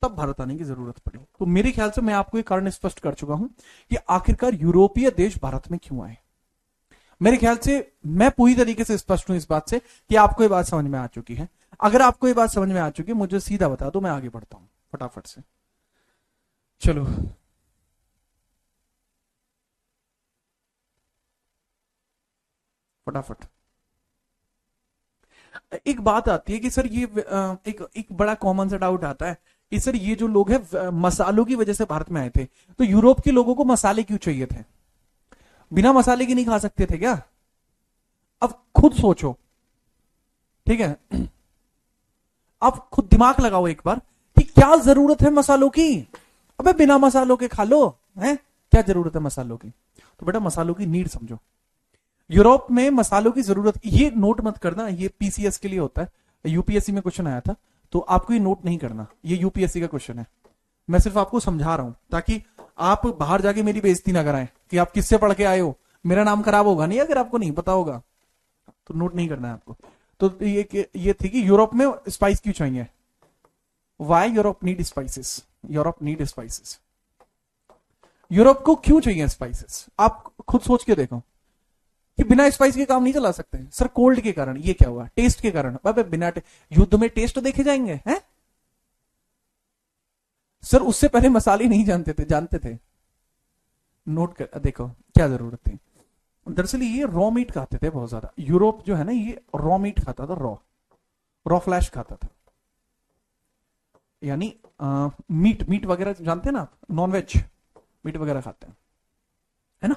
A: तब भारत आने की जरूरत पड़ी। तो मेरे ख्याल से मैं आपको ये कारण स्पष्ट कर चुका हूं कि आखिरकार यूरोपीय देश भारत में क्यों आए। मेरे ख्याल से मैं पूरी तरीके से स्पष्ट हूं इस बात से कि आपको ये बात समझ में आ चुकी है। अगर आपको ये बात समझ में आ चुकी है, मुझे सीधा बता दो, मैं आगे बढ़ता हूं फटाफट से। चलो, फटाफट। एक बात आती है कि सर ये एक बड़ा कॉमन सा डाउट आता है कि सर ये जो लोग हैं मसालों की वजह से भारत में आए थे, तो यूरोप के लोगों को मसाले क्यों चाहिए थे? बिना मसाले के नहीं खा सकते थे क्या? अब खुद सोचो, ठीक है? अब खुद दिमाग लगाओ एक बार कि क्या जरूरत है मसालों की। अबे बिना मसालों के खा लो, है क्या जरूरत है मसालों की? तो बेटा मसालों की नीड समझो। यूरोप में मसालों की जरूरत, ये नोट मत करना, ये पीसीएस के लिए होता है। यूपीएससी में क्वेश्चन आया था, तो आपको ये नोट नहीं करना, ये यूपीएससी का क्वेश्चन है। मैं सिर्फ आपको समझा रहा हूं ताकि आप बाहर जाके मेरी बेइज्जती ना कराएं कि आप किससे पढ़ के आए हो। मेरा नाम खराब होगा नहीं अगर आपको नहीं पता होगा, तो नोट नहीं करना है आपको। तो ये थी कि यूरोप में स्पाइस क्यों चाहिए। Why Europe need spices. Europe need spices. Europe को क्यों चाहिए स्पाइसेस? आप खुद सोच के देखो कि बिना स्पाइस के काम नहीं चला सकते। सर कोल्ड के कारण, ये क्या हुआ? टेस्ट के कारण। बिना युद्ध में टेस्ट देखे जाएंगे हैं? सर उससे पहले मसाले नहीं जानते थे, जानते थे। नोट कर देखो क्या जरूरत थी। दरअसल ये रॉ मीट खाते थे बहुत ज्यादा। यूरोप जो है ना, ये रॉ मीट खाता था, रॉ रॉ फ्लैश खाता था। यानी मीट मीट वगैरह जानते हैं ना आप, नॉन वेज मीट वगैरह खाते हैं, है ना?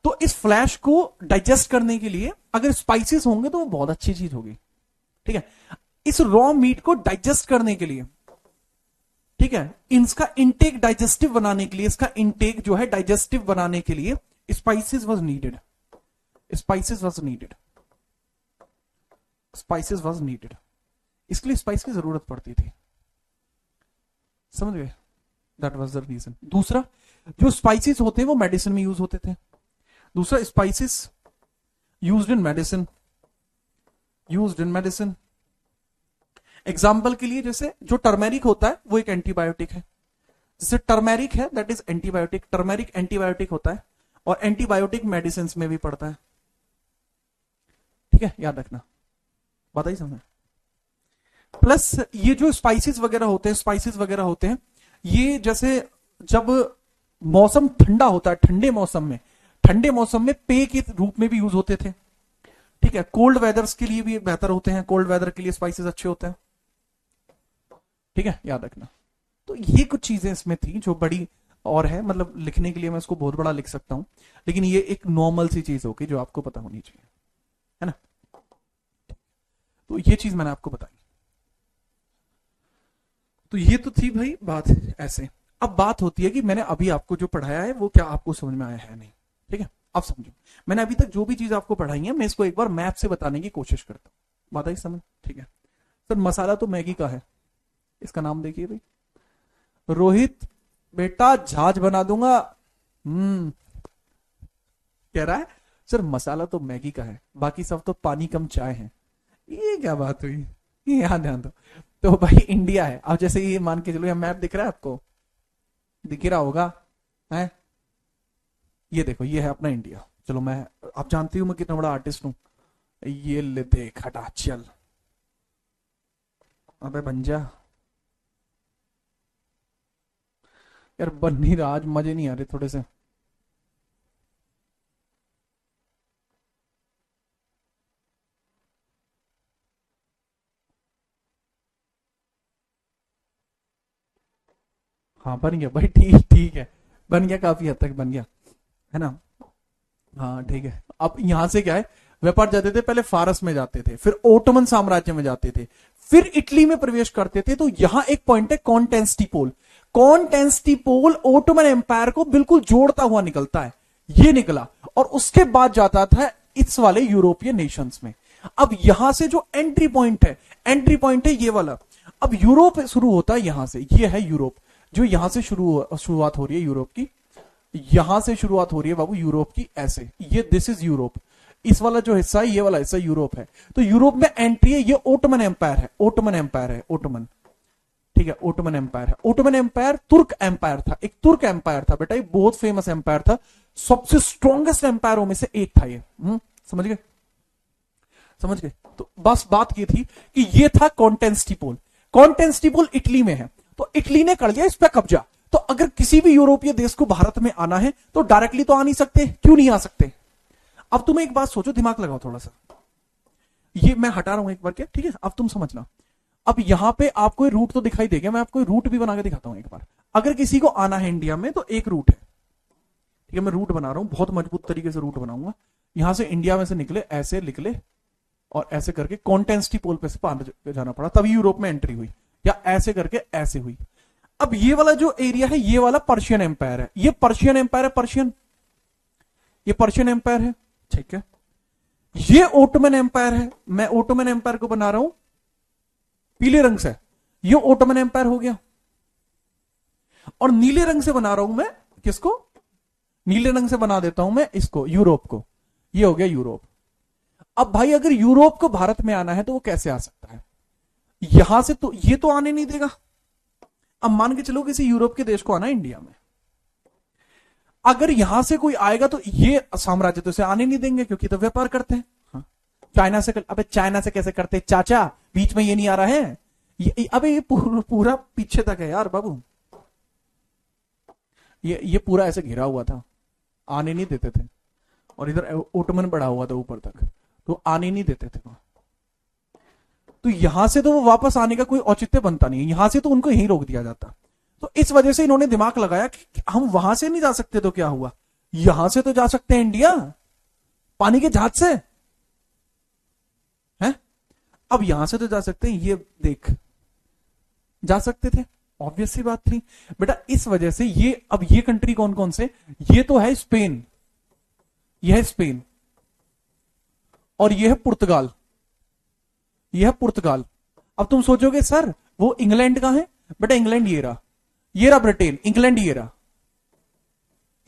A: तो इस फ्लैश को डाइजेस्ट करने के लिए अगर स्पाइसेस होंगे तो वो बहुत अच्छी चीज होगी, ठीक है? इस रॉ मीट को डाइजेस्ट करने के लिए, ठीक है, इसका इंटेक डाइजेस्टिव बनाने के लिए, इसका इंटेक जो है डाइजेस्टिव बनाने के लिए spices was needed. Spices was needed. Spices was needed. इसके लिए स्पाइस की जरूरत पड़ती थी। समझ गए? That was the reason. दूसरा, जो स्पाइसेस होते हैं वो मेडिसिन में यूज होते थे। दूसरा, spices used in medicine. Used in medicine. Example के लिए, जैसे जो टर्मेरिक होता है वो एक एंटीबायोटिक है। जैसे टर्मेरिक है, that is antibiotic. Turmeric antibiotic होता है और एंटीबायोटिक मेडिसिन में भी पड़ता है, ठीक है? याद रखना, बताइए समझ। प्लस ये जो स्पाइसेस वगैरह होते हैं, स्पाइसेस वगैरह होते हैं, ये जैसे जब मौसम ठंडा होता है, ठंडे मौसम में पेय के रूप में भी यूज होते थे, ठीक है? कोल्ड वेदर्स के लिए भी बेहतर होते हैं। कोल्ड वेदर के लिए स्पाइसेस अच्छे होते हैं, ठीक है? याद रखना। तो ये कुछ चीजें इसमें थी जो बड़ी और है, मतलब लिखने के लिए मैं इसको बहुत बड़ा लिख सकता हूं, लेकिन ये एक नॉर्मल सी चीज होगी जो आपको पता होनी चाहिए, है ना? तो ये चीज मैंने आपको बताई। तो ये तो थी भाई बात ऐसे। अब बात होती है कि मैंने अभी आपको जो पढ़ाया है वो क्या आपको समझ में आया है नहीं, ठीक है? अब समझो, मैंने अभी तक जो भी चीज आपको पढ़ाई है मैं इसको एक बार मैप से बताने की कोशिश करता हूं। बात आई समझ? ठीक है सर, मसाला तो मैगी का है। इसका नाम देखिए भाई, रोहित बेटा जहाज बना दूंगा। कह रहा है सर मसाला तो मैगी का है, बाकी सब तो पानी कम चाय है। ये क्या बात हुई? ये यहां ध्यान दो। तो भाई इंडिया है। अब जैसे ये मान के चलो, ये मैप दिख रहा है आपको, दिख रहा होगा, है? ये देखो, ये है अपना इंडिया। चलो मैं, आप जानती हूँ मैं कितना बड़ा आर्टिस्ट हूं। ये ले देख, हटा चल। अबे बन जा यार, बन नहीं रहा आज, मजे नहीं आ रहे थोड़े से। हाँ बन गया भाई, ठीक ठीक है, बन गया, काफी हद तक बन गया, है ना? हाँ ठीक है। अब यहां से क्या है, व्यापार जाते थे पहले फारस में जाते थे, फिर ओटोमन साम्राज्य में जाते थे, फिर इटली में प्रवेश करते थे। तो यहां एक पॉइंट है कॉन्टेंस्टिपोल। कॉन्टेंस्टिपोल ओटोमन एम्पायर को बिल्कुल जोड़ता हुआ निकलता है, ये निकला, और उसके बाद जाता था इस वाले यूरोपियन नेशंस में। अब यहां से जो एंट्री पॉइंट है, एंट्री पॉइंट है ये वाला। अब यूरोप शुरू होता है यहां से, ये है यूरोप, जो यहां से शुरुआत हो रही है यूरोप की, यहां से शुरुआत हो रही है बाबू यूरोप की, ऐसे, ये दिस इज यूरोप। इस वाला जो हिस्सा है, ये वाला हिस्सा यूरोप है। तो यूरोप में एंट्री है, ये ओटोमन एम्पायर है, ओटोमन एम्पायर है, ओटोमन, ठीक है, ओटोमन एम्पायर है। ओटोमन एम्पायर तुर्क एम्पायर था, एक तुर्क एम्पायर था बेटा, ये बहुत फेमस एम्पायर था, सबसे स्ट्रॉन्गेस्ट एम्पायरों में से एक था ये। समझ गए, समझ गए। तो बस बात ये थी कि ये था कॉन्टेंस्टिपोल। कॉन्टेंस्टिपोल इटली में है, तो इटली ने कर लिया इस पर कब्जा। तो अगर किसी भी यूरोपीय देश को भारत में आना है तो डायरेक्टली तो आ नहीं सकते, क्यों नहीं आ सकते? अब तुम एक बात सोचो, दिमाग लगाओ थोड़ा सा, ये मैं हटा रहा हूं एक बार क्या, ठीक है, अब तुम समझना। अब यहां पे आपको रूट तो दिखाई देगा, मैं आपको रूट भी बना के दिखाता हूं एक बार। अगर किसी को आना है इंडिया में तो एक रूट है, ठीक है, मैं रूट बना रहा हूं, बहुत मजबूत तरीके से रूट बनाऊंगा। यहां से इंडिया में से निकले, ऐसे निकले, और ऐसे करके कॉन्टेंस्टिपोल पे से पार जाना पड़ा, तभी यूरोप में एंट्री हुई, या ऐसे करके ऐसे हुई। अब ये वाला जो एरिया है, ये वाला पर्शियन एम्पायर है, ये पर्शियन एम्पायर है, पर्शियन, ये पर्शियन एम्पायर है, ठीक है। ये ओटोमन एम्पायर है, मैं ओटोमन एम्पायर को बना रहा हूं पीले रंग से, ये ओटोमन एम्पायर हो गया। और नीले रंग से बना रहा हूं मैं किसको, नीले रंग से बना देता हूं मैं इसको, यूरोप को, ये हो गया यूरोप। अब भाई अगर यूरोप को भारत में आना है तो वो कैसे आ सकता है? यहां से तो ये तो आने नहीं देगा। अब मान के चलो किसी यूरोप के देश को आना है इंडिया में, अगर यहां से कोई आएगा तो ये साम्राज्य तो उसे आने नहीं देंगे, क्योंकि तो व्यापार करते हैं। हाँ। चाइना से अबे चाइना से कैसे करते चाचा, बीच में ये नहीं आ रहा है, अबे ये पूरा पीछे तक है यार बाबू, ये पूरा ऐसे घिरा हुआ था, आने नहीं देते थे, और इधर ओटोमन बढ़ा हुआ था ऊपर तक, तो आने नहीं देते थे। तो यहां से तो वो वापस आने का कोई औचित्य बनता नहीं है, यहां से तो उनको यहीं रोक दिया जाता। तो इस वजह से इन्होंने दिमाग लगाया कि हम वहां से नहीं जा सकते तो क्या हुआ, यहां से तो जा सकते हैं इंडिया, पानी के जहाज से हैं। अब यहां से तो जा सकते हैं, ये देख, जा सकते थे, ऑब्वियस सी बात थी बेटा। इस वजह से ये, अब ये कंट्री कौन कौन से, ये तो है स्पेन, यह है स्पेन, और यह है पुर्तगाल, यह है पुर्तगाल। अब तुम सोचोगे सर वो इंग्लैंड का है, बेटा इंग्लैंड ये रहा, ये रहा ब्रिटेन, इंग्लैंड ये रहा,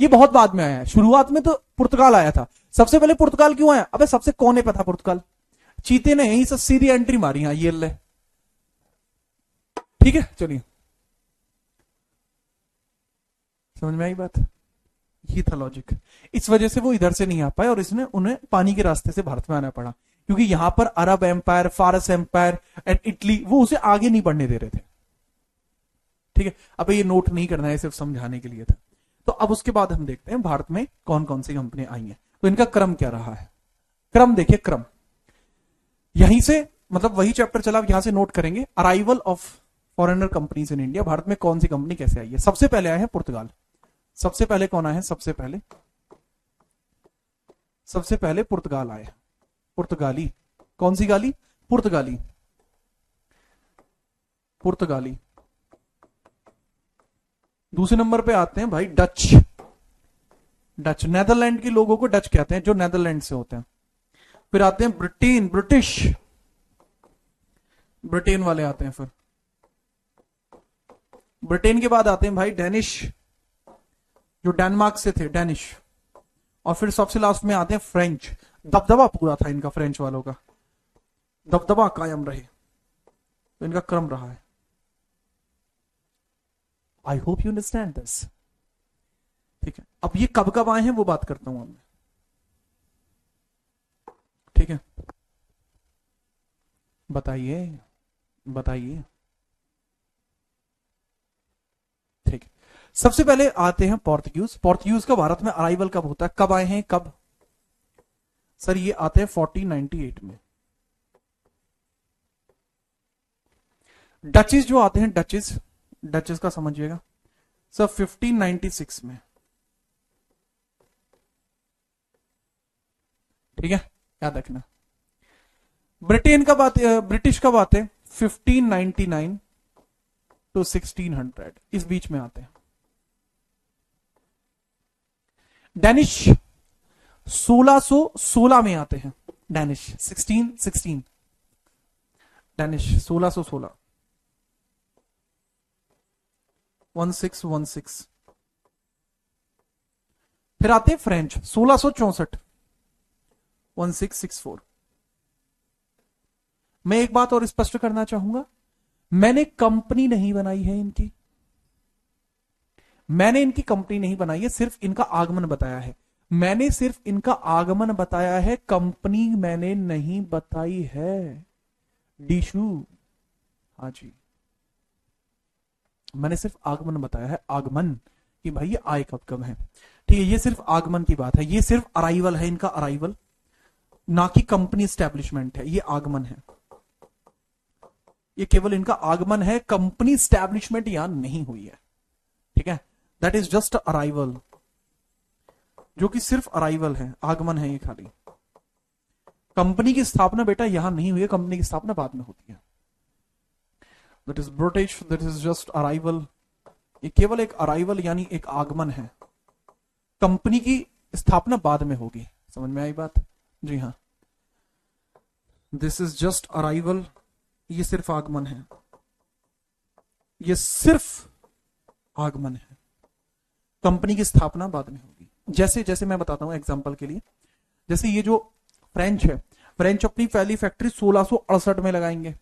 A: ये बहुत बाद में आया है, शुरुआत में तो पुर्तगाल आया था। सबसे पहले पुर्तगाल क्यों आया? अबे सबसे कोने पे था पुर्तगाल, चीते ने यहीं से सीधी एंट्री मारी, हाँ ये ले, ठीक है। चलिए समझ में आई बात, ये था लॉजिक। इस वजह से वो इधर से नहीं आ पाए और इसने उन्हें पानी के रास्ते से भारत में आना पड़ा, क्योंकि यहां पर अरब एम्पायर, फारस एम्पायर एंड इटली, वो उसे आगे नहीं बढ़ने दे रहे थे, ठीक है। अब ये नोट नहीं करना है, सिर्फ समझाने के लिए था। तो अब उसके बाद हम देखते हैं भारत में कौन कौन सी कंपनी आई हैं, तो इनका क्रम क्या रहा है। क्रम देखिए, क्रम यहीं से, मतलब वही चैप्टर चला, अब यहां से नोट करेंगे। Arrival of foreigner companies in India, Bharat में कौन सी कंपनी कैसे आई है। सबसे पहले आए हैं पुर्तगाल, सबसे पहले कौन आए हैं, सबसे पहले पुर्तगाल आए, पुर्तगाली, कौन सी गाली, पुर्तगाली, पुर्तगाली। दूसरे नंबर पे आते हैं भाई डच, डच, नेदरलैंड के लोगों को डच कहते हैं, जो नेदरलैंड से होते हैं। फिर आते हैं ब्रिटेन, ब्रिटिश, ब्रिटेन वाले आते हैं। फिर ब्रिटेन के बाद आते हैं भाई डेनिश, जो डेनमार्क से थे, डेनिश। और फिर सबसे लास्ट में आते हैं फ्रेंच। दबदबा पूरा था इनका, फ्रेंच वालों का दबदबा कायम रहे, तो इनका क्रम रहा है। I hope you understand this, ठीक है। अब ये कब कब आए हैं वो बात करता हूं अब मैं, ठीक है। बताइए बताइए, ठीक है। सबसे पहले आते हैं पोर्तुगीज। पोर्तुगीज का भारत में अराइवल कब होता है, कब आए हैं, कब? सर ये आते हैं 1498 में। डचेस जो आते हैं, डचेस, डचेस का समझिएगा सर 1596 में, ठीक है, याद रखना। ब्रिटेन कब आते, ब्रिटिश कब आते हैं? 1599 टू 1600, इस बीच में आते हैं। डेनिश 1616 में आते हैं। Danish 1616, Danish 1616, 1616। फिर आते हैं फ्रेंच 1664, 1664। मैं एक बात और स्पष्ट करना चाहूंगा, मैंने कंपनी नहीं बनाई है इनकी, मैंने इनकी कंपनी नहीं बनाई है, सिर्फ इनका आगमन बताया है। मैंने सिर्फ इनका आगमन बताया है, कंपनी मैंने नहीं बताई है। डिशू, हाँ जी, मैंने सिर्फ आगमन बताया है, आगमन, कि भाई ये आए कब कब है। ठीक है, ये सिर्फ आगमन की बात है, ये सिर्फ अराइवल है इनका, अराइवल, ना कि कंपनी स्टैब्लिशमेंट है, ये आगमन है, ये केवल इनका आगमन है, कंपनी स्टैब्लिशमेंट यहां नहीं हुई है। ठीक है, दैट इज जस्ट अराइवल, जो कि सिर्फ अराइवल है, आगमन है ये खाली। कंपनी की स्थापना बेटा यहां नहीं हुई है, कंपनी की स्थापना बाद में होती है। That is British, that is just arrival, ये केवल एक अराइवल यानी एक आगमन है, कंपनी की स्थापना बाद में होगी। समझ में आई बात? जी हाँ, दिस इज जस्ट अराइवल, ये सिर्फ आगमन है, ये सिर्फ आगमन है, कंपनी की स्थापना बाद में होगी। जैसे जैसे मैं बताता हूं एग्जांपल के लिए, जैसे ये जो फ्रेंच है, फ्रेंच अपनी पहली फैक्ट्री 1668 में लगाएंगे,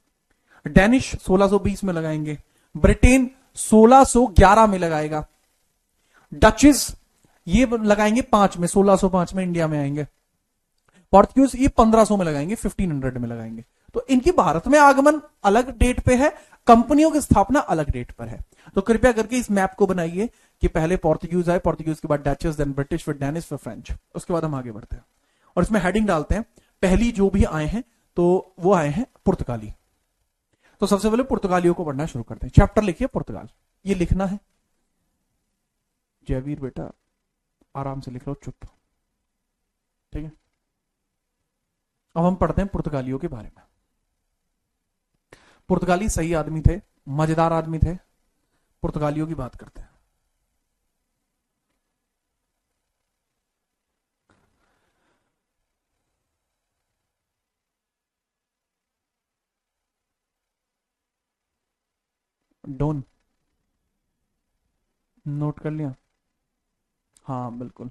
A: डेनिश 1620 में लगाएंगे, ब्रिटेन 1611 में लगाएगा, डचेस ये लगाएंगे 5 में, 1605 में इंडिया में आएंगे, पोर्तुगीज ये 1500 में लगाएंगे, 1500 में लगाएंगे। तो इनकी भारत में आगमन अलग डेट पे है, कंपनियों की स्थापना अलग डेट पर है। तो कृपया करके इस मैप को बनाइए कि पहले पोर्तुगीज आए, पोर्तुगीज के बाद डचेस, देन ब्रिटिश, फिर डेनिश, फिर फ्रेंच, उसके बाद हम आगे बढ़ते हैं। और इसमें हेडिंग डालते हैं, पहली जो भी आए हैं तो वो आए हैं पुर्तगाली। तो सबसे पहले पुर्तगालियों को पढ़ना शुरू करते हैं। चैप्टर लिखिए पुर्तगाल, ये लिखना है। जयवीर बेटा आराम से लिख लो, चुप, ठीक है। अब हम पढ़ते हैं पुर्तगालियों के बारे में। पुर्तगाली सही आदमी थे, मजेदार आदमी थे, पुर्तगालियों की बात करते हैं। डोन नोट कर लिया? हाँ बिल्कुल।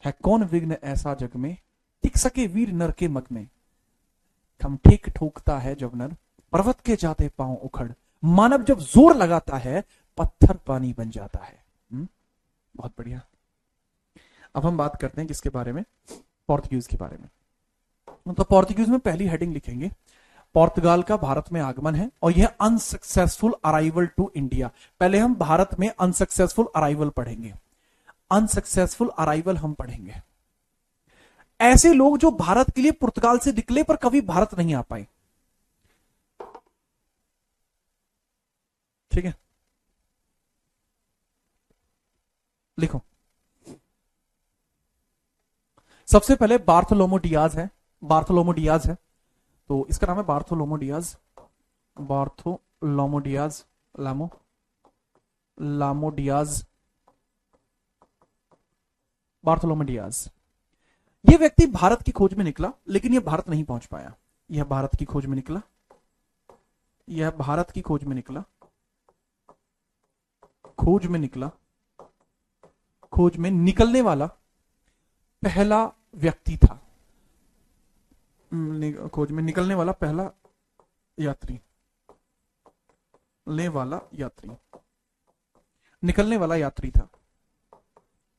A: है कौन विघ्न ऐसा जग में, टिक सके वीर नर के मग में। हम ठीक ठोकता है जब नर, पर्वत के जाते पांव उखड़, मानव जब जोर लगाता है, पत्थर पानी बन जाता है। बहुत बढ़िया। अब हम बात करते हैं किसके बारे में? पोर्तुगीज के बारे में। तो पोर्तुगीज में पहली हेडिंग लिखेंगे, पोर्तुगाल का भारत में आगमन है और यह अनसक्सेसफुल अराइवल टू इंडिया। पहले हम भारत में अनसक्सेसफुल अराइवल पढ़ेंगे, अनसक्सेसफुल अराइवल हम पढ़ेंगे। ऐसे लोग जो भारत के लिए पुर्तगाल से निकले पर कभी भारत नहीं आ पाए। ठीक है, लिखो। सबसे पहले बार्थोलोमो डियाज है, बार्थोलोमो डियाज है, तो इसका नाम है बार्थोलोमो डियाज, बार्थोलोमो डियाज, लामो डियाज, बार्थोलोमो डियाज। यह व्यक्ति भारत की खोज में निकला, लेकिन यह भारत नहीं पहुंच पाया। यह भारत की खोज में निकला, यह भारत की खोज में निकला, खोज में निकला, खोज में निकलने वाला पहला व्यक्ति था, खोज में निकलने वाला पहला यात्री, ले वाला यात्री, निकलने वाला यात्री था,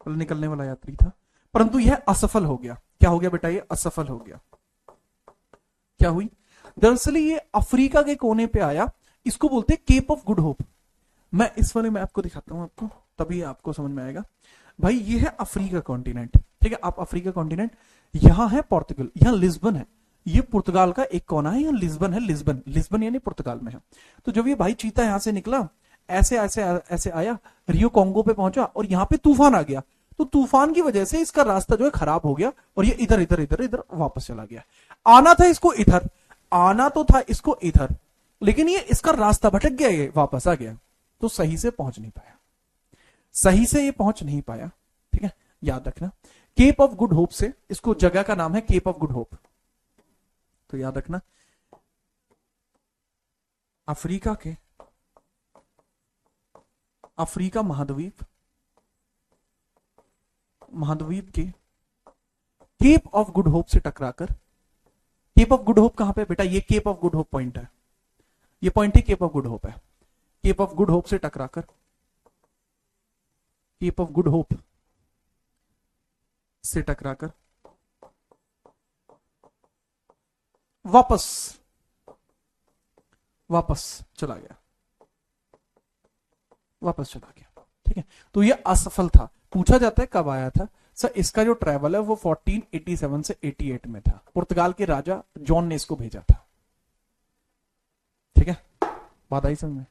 A: निकलने वाला यात्री था, परंतु यह असफल हो गया। क्या हो गया बेटा? ये असफल हो गया। क्या हुई? दरअसल ये अफ्रीका के कोने पे आया, इसको बोलते हैं केप ऑफ गुड होप। मैं इस वाले मैप को दिखाता हूं आपको, तभी आपको समझ में आएगा। भाई ये है अफ्रीका कॉन्टिनेंट, ठीक है। आप अफ्रीका कॉन्टिनेंट, यहां है पोर्तुगल, यहां लिस्बन है, ये पुर्तगाल का एक कोना है, यहां लिस्बन है, लिस्बन, लिस्बन यानी पुर्तगाल में है। तो जब ये भाई चीता यहां से निकला, ऐसे ऐसे ऐसे आया, रियो कॉन्गो पे पहुंचा और यहां पे तूफान आ गया। तो तूफान की वजह से इसका रास्ता जो है खराब हो गया और ये इधर इधर इधर इधर वापस चला गया। आना था इसको इधर, आना तो था इसको इधर, लेकिन ये इसका रास्ता भटक गया, ये वापस आ गया, तो सही से पहुंच नहीं पाया, सही से ये पहुंच नहीं पाया। ठीक है, याद रखना केप ऑफ गुड होप से, इसको जगह का नाम है केप ऑफ गुड होप, तो याद रखना अफ्रीका के, अफ्रीका महाद्वीप, महाद्वीप के केप ऑफ गुड होप से टकराकर, केप ऑफ गुड होप कहां पे बेटा, ये cape of good hope point है, ये पॉइंट ही केप ऑफ गुड होप है। केप ऑफ गुड होप से टकराकर, केप ऑफ गुड होप से टकराकर वापस वापस चला गया, वापस चला गया। ठीक है, तो ये असफल था। पूछा जाता है कब आया था सर, इसका जो ट्रैवल है वो 1487 से 88 में था, पुर्तगाल के राजा जॉन ने इसको भेजा था। ठीक है, बात आई समझ में।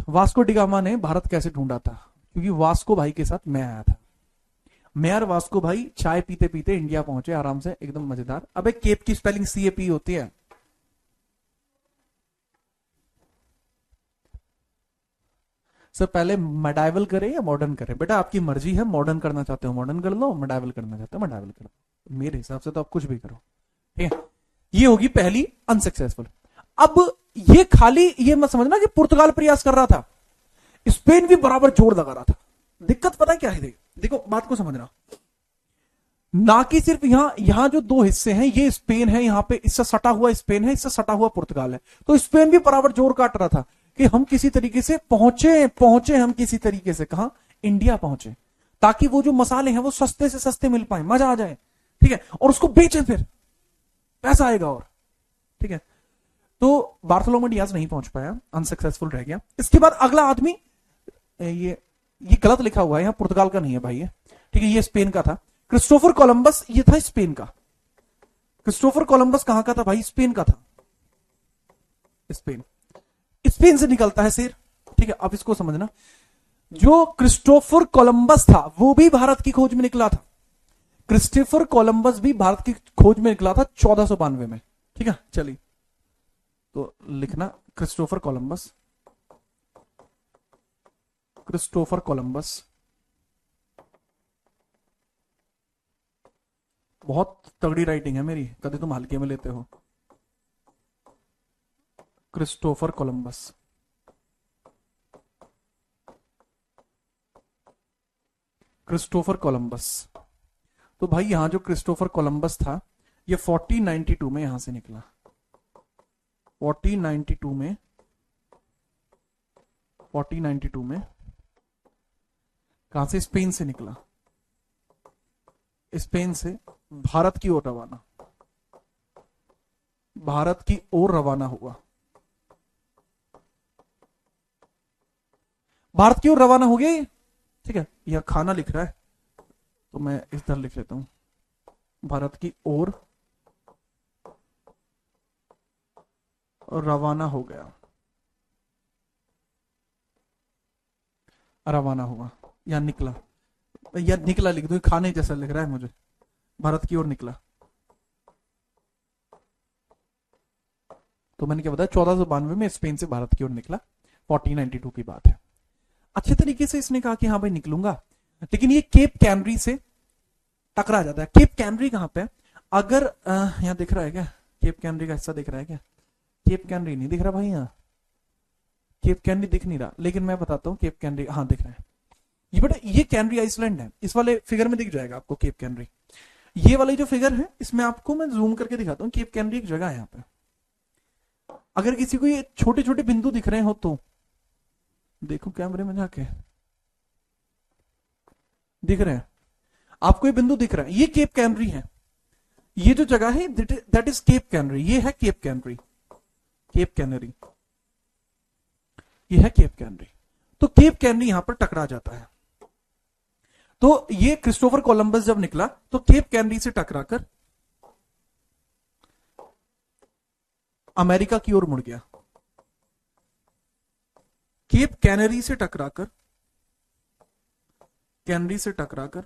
A: वास्को डिगामा ने भारत कैसे ढूंढा था, क्योंकि वास्को भाई के साथ मैं आया था, मैं और वास्को भाई चाय पीते पीते इंडिया पहुंचे आराम से, एकदम मजेदार। अबे केप की स्पेलिंग CAP होती है। सर पहले मेडाइवल करें या मॉडर्न करें, बेटा आपकी मर्जी है, मॉडर्न करना चाहते हो मॉडर्न कर लो, मेडाइवल करना चाहते हो मेडाइवल कर लो, मेरे हिसाब से तो आप कुछ भी करो। ठीक है, ये होगी पहली अनसक्सेसफुल। अब ये खाली ये मत समझना कि पुर्तगाल प्रयास कर रहा था, स्पेन भी बराबर जोर लगा रहा था। दिक्कत पता क्या है, देखो बात को समझना, ना कि सिर्फ यहां जो दो हिस्से हैं, ये स्पेन है, यहां पे इससे सटा हुआ स्पेन है, इससे सटा हुआ पुर्तगाल है, तो स्पेन भी बराबर जोर काट रहा था कि हम किसी तरीके से पहुंचे हम किसी तरीके से, कहां, इंडिया पहुंचे, ताकि वो जो मसाले हैं वो सस्ते से सस्ते मिल पाए, मजा आ जाए। ठीक है, और उसको बेचें, फिर पैसा आएगा और। ठीक है, तो बार्थोलोमेव डियाज नहीं पहुंच पाया, अनसक्सेसफुल रह गया। इसके बाद अगला आदमी, ये गलत लिखा हुआ है, यहां पुर्तगाल का नहीं है भाई, ठीक है, ये स्पेन का था, क्रिस्टोफर कोलंबस, ये था स्पेन का। क्रिस्टोफर कोलंबस कहां का था भाई, स्पेन का था, स्पेन, स्पेन से निकलता है शेर। ठीक है, अब इसको समझना, जो क्रिस्टोफर कोलंबस था वो भी भारत की खोज में निकला था, क्रिस्टोफर कोलंबस भी भारत की खोज में निकला था 1492 में। ठीक है, चलिए तो लिखना क्रिस्टोफर कोलंबस, क्रिस्टोफर कोलंबस, बहुत तगड़ी राइटिंग है मेरी, कभी तुम हल्के में लेते हो। क्रिस्टोफर कोलंबस, क्रिस्टोफर कोलंबस, तो भाई यहां जो क्रिस्टोफर कोलंबस था ये 1492 में यहां से निकला, 1492 में, 1492 में कहां से, स्पेन से निकला, स्पेन से भारत की ओर रवाना, भारत की ओर रवाना हुआ, भारत की ओर रवाना हो गया। ठीक है, यह खाना लिख रहा है तो मैं इधर लिख लेता हूं, भारत की ओर रवाना हो गया, रवाना हुआ या निकला, या निकला लिख दो, खाने जैसा लिख रहा है मुझे, भारत की ओर निकला। तो मैंने क्या बताया, 1492 में स्पेन से भारत की ओर निकला, 1492 की बात है। अच्छे तरीके से इसने कहा कि हाँ भाई निकलूंगा, लेकिन ये केप कैनरी से टकरा जाता है। केप कैनरी कहां पे है, अगर यहां दिख रहा है क्या, केप कैनरी का हिस्सा दिख रहा है क्या, केप कैनरी नहीं दिख रहा भाई, यहाँ केप कैनरी दिख नहीं रहा, लेकिन मैं बताता हूँ केप कैनरी, हाँ दिख रहा है, ये बेटा ये कैनरी आइसलैंड है, इस वाले फिगर में दिख जाएगा आपको केप कैनरी। ये वाली जो फिगर है इसमें आपको मैं जूम करके दिखाता हूँ, केप कैनरी एक जगह है यहाँ पे। अगर किसी को ये छोटे छोटे बिंदु दिख रहे हो तो देखो कैमरे में जाके, दिख रहे हैं आपको, ये बिंदु दिख रहा है, ये केप कैनरी है, ये जो जगह है दैट इज केप कैनरी, ये है केप कैनरी, केप कैनरी, ये है केप कैनरी। तो केप कैनरी यहां पर टकरा जाता है। तो ये क्रिस्टोफर कोलंबस जब निकला तो केप कैनरी से टकराकर अमेरिका की ओर मुड़ गया, केप कैनरी से टकराकर कैनरी से टकराकर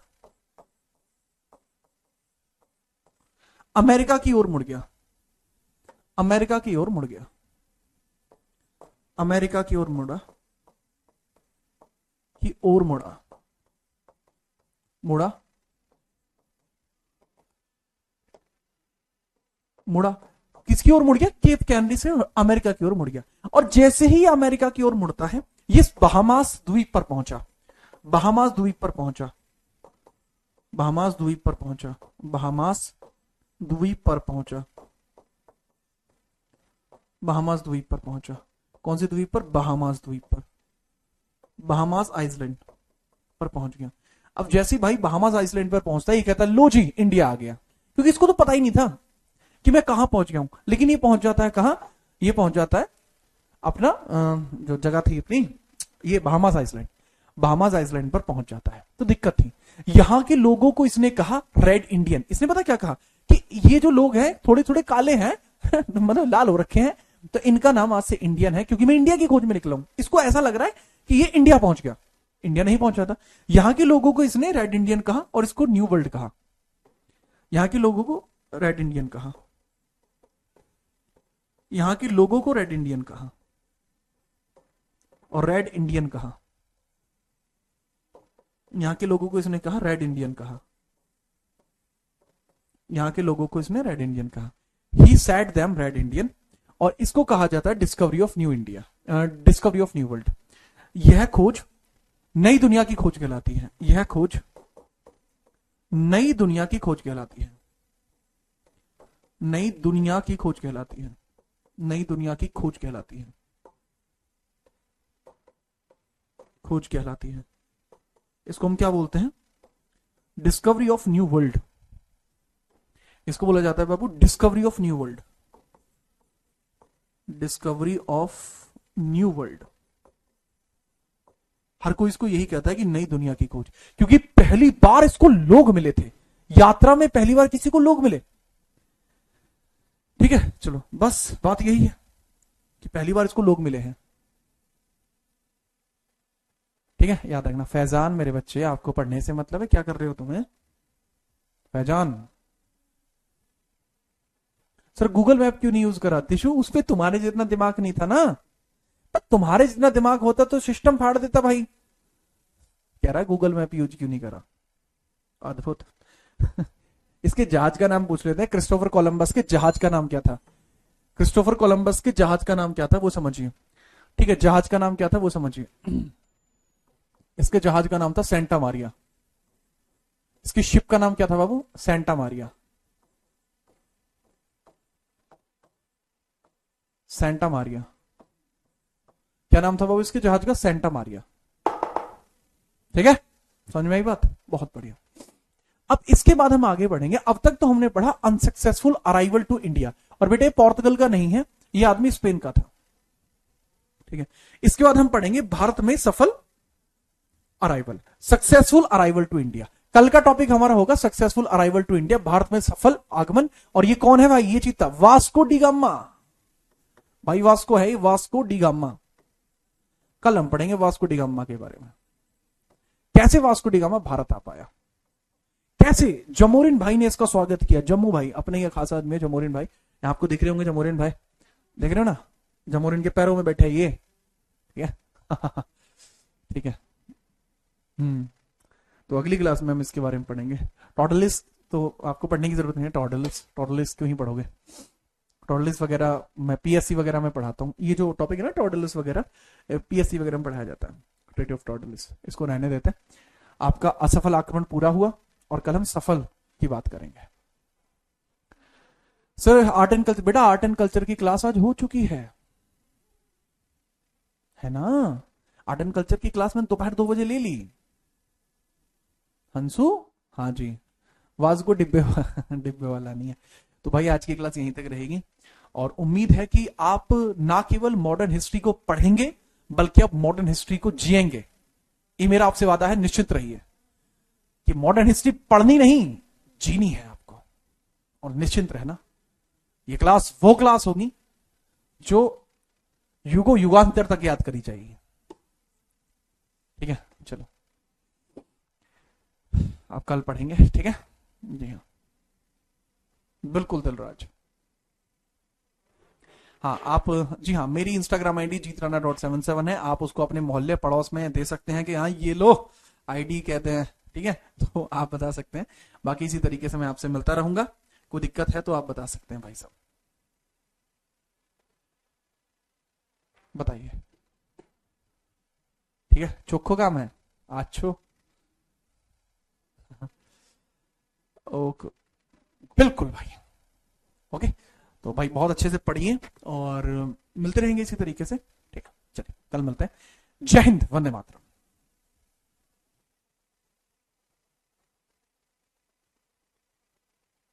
A: अमेरिका की ओर मुड़ गया, अमेरिका की ओर मुड़ गया, अमेरिका की ओर मुड़ा, की ओर मुड़ा, मुड़ा, मुड़ा, किसकी ओर मुड़ गया? केप कैनरी से अमेरिका की ओर मुड़ गया। और जैसे ही अमेरिका की ओर मुड़ता है, ये बहामास द्वीप पर पहुंचा, बहामास द्वीप पर पहुंचा, बहामास द्वीप पर पहुंचा, बहामास द्वीप पर पहुंचा, बहामास द्वीप पर पहुंचा। कौन से द्वीप पर? बहामास द्वीप पर, बहामास आइसलैंड पर पहुंच गया। अब जैसे भाई बहामास आइसलैंड पर पहुंचता है, ये कहता है लो जी इंडिया आ गया, क्योंकि इसको तो पता ही नहीं था कि मैं कहां पहुंच गया हूं। लेकिन ये पहुंच जाता है कहां? ये पहुंच जाता है अपना जो जगह थी अपनी, ये बहामास आइसलैंड, बहामास आइसलैंड पर पहुंच जाता है। तो दिक्कत थी, यहां के लोगों को इसने कहा रेड इंडियन। इसने पता क्या कहा कि ये जो लोग हैं थोड़े थोड़े काले हैं मतलब लाल हो रखे हैं, तो इनका नाम आज से इंडियन है, क्योंकि मैं इंडिया की खोज में निकला हूं। इसको ऐसा लग रहा है कि ये इंडिया पहुंच गया, इंडिया नहीं पहुंचा था। यहां के लोगों को इसने रेड इंडियन कहा और इसको न्यू वर्ल्ड कहा। यहां के लोगों को रेड इंडियन कहा, यहां के लोगों को रेड इंडियन कहा और रेड इंडियन कहा। यहां के लोगों को इसने कहा रेड इंडियन कहा, यहां के लोगों को इसने रेड इंडियन कहा। He said them red Indian, और इसको कहा जाता है discovery of new India, discovery of new world. यह खोज नई दुनिया की खोज कहलाती है, यह खोज नई दुनिया की खोज कहलाती है, नई दुनिया की खोज कहलाती है, नई दुनिया की खोज कहलाती है, खोज कहलाती है। इसको हम क्या बोलते हैं? Discovery of new world. इसको बोला जाता है बाबू discovery of new world, discovery of new world. हर कोई इसको यही कहता है कि नई दुनिया की खोज, क्योंकि पहली बार इसको लोग मिले थे, यात्रा में पहली बार किसी को लोग मिले। ठीक है, चलो बस बात यही है कि पहली बार इसको लोग मिले हैं। ठीक है, याद रखना। फैजान मेरे बच्चे, आपको पढ़ने से मतलब है, क्या कर रहे हो तुम्हें? फैजान सर गूगल मैप क्यों नहीं यूज करा? तिशु उस पर तुम्हारे जितना दिमाग नहीं था ना, तुम्हारे जितना दिमाग होता तो सिस्टम फाड़ देता भाई। कह रहा है गूगल मैप यूज क्यों नहीं करा? अद्भुत इसके जहाज का नाम पूछ लेते हैं। क्रिस्टोफर कोलंबस के जहाज का नाम क्या था? क्रिस्टोफर कोलंबस के जहाज का नाम क्या था वो समझिए। ठीक है, जहाज का नाम क्या था वो समझिए। इसके जहाज का नाम था सेंटा मारिया। इसकी शिप का नाम क्या था बाबू? Santa Maria, Santa Maria. क्या नाम था बाबू इसके जहाज का? Santa Maria. ठीक है, समझ में आई बात? बहुत बढ़िया। अब इसके बाद हम आगे बढ़ेंगे। अब तक तो हमने पढ़ा अनसक्सेसफुल अराइवल टू इंडिया, और बेटे पोर्तुगल का नहीं है, ये आदमी स्पेन का था। ठीक है, इसके बाद हम पढ़ेंगे भारत में सफल arrival, successful arrival to India. कल का टॉपिक हमारा होगा successful arrival to India, Bharat में सफल आगमन। और ये कौन है भाई? ये चीता वास्को डी गामा। भाई वास्को है, वास्को डी गामा। कल हम पढ़ेंगे वास्को डी गामा के बारे में, कैसे वास्को डी गामा भारत आ पाया, कैसे जमोरिन भाई ने इसका स्वागत किया। जम्मू भाई अपने ये खास आदमी है जमोरिन भाई, आपको दिख रहे होंगे जमोरिन भाई, देख रहे हो ना? जमोरिन के पैरों में बैठे ये, ठीक है ठीक है। तो अगली क्लास में हम इसके बारे में पढ़ेंगे। टॉर्टलिस तो आपको पढ़ने की जरूरत नहीं है, टॉर्टलिस क्यों ही पढ़ोगे? टॉर्टलिस वगैरह मैं पीएससी वगैरह में पढ़ाता हूँ। ये जो टॉपिक है ना टॉर्टलिस वगैरह, पीएससी वगैरह में पढ़ाया जाता है, ट्रेटी ऑफ टॉर्टलिस। इसको रहने देते हैं। आपका असफल आक्रमण पूरा हुआ और कल हम सफल की बात करेंगे। सर आर्ट एंड कल्चर, बेटा आर्ट एंड कल्चर की क्लास आज हो चुकी है ना? आर्ट एंड कल्चर की क्लास मैंने दोपहर 2 बजे ले ली। हंसू, हाँ जी, वास्को डिब्बे वाला नहीं है। तो भाई आज की क्लास यहीं तक रहेगी, और उम्मीद है कि आप ना केवल मॉडर्न हिस्ट्री को पढ़ेंगे बल्कि आप मॉडर्न हिस्ट्री को जिएंगे। ये मेरा आपसे वादा है, निश्चित रहिए कि मॉडर्न हिस्ट्री पढ़नी नहीं, जीनी है आपको। और निश्चिंत रहना, ये क्लास वो क्लास होगी जो युगों युगांतर तक याद करी जाएगी। ठीक है, चलो आप कल पढ़ेंगे, ठीक है। जी हाँ, बिल्कुल दिलराज। हाँ आप, जी हाँ, मेरी इंस्टाग्राम आईडी जीतराना.77 है। आप उसको अपने मोहल्ले पड़ोस में दे सकते हैं कि हाँ ये लो आईडी कहते हैं, ठीक है। तो आप बता सकते हैं। बाकी इसी तरीके से मैं आपसे मिलता रहूंगा। कोई दिक्कत है तो आप बता सकते हैं भाई साहब, बताइए। ठीक है, चोखो काम है। आछो। ओके, बिल्कुल भाई। ओके, तो भाई बहुत अच्छे से पढ़िए और मिलते रहेंगे इसी तरीके से, ठीक है। चलिए कल मिलते हैं। जय हिंद, वंदे मातरम।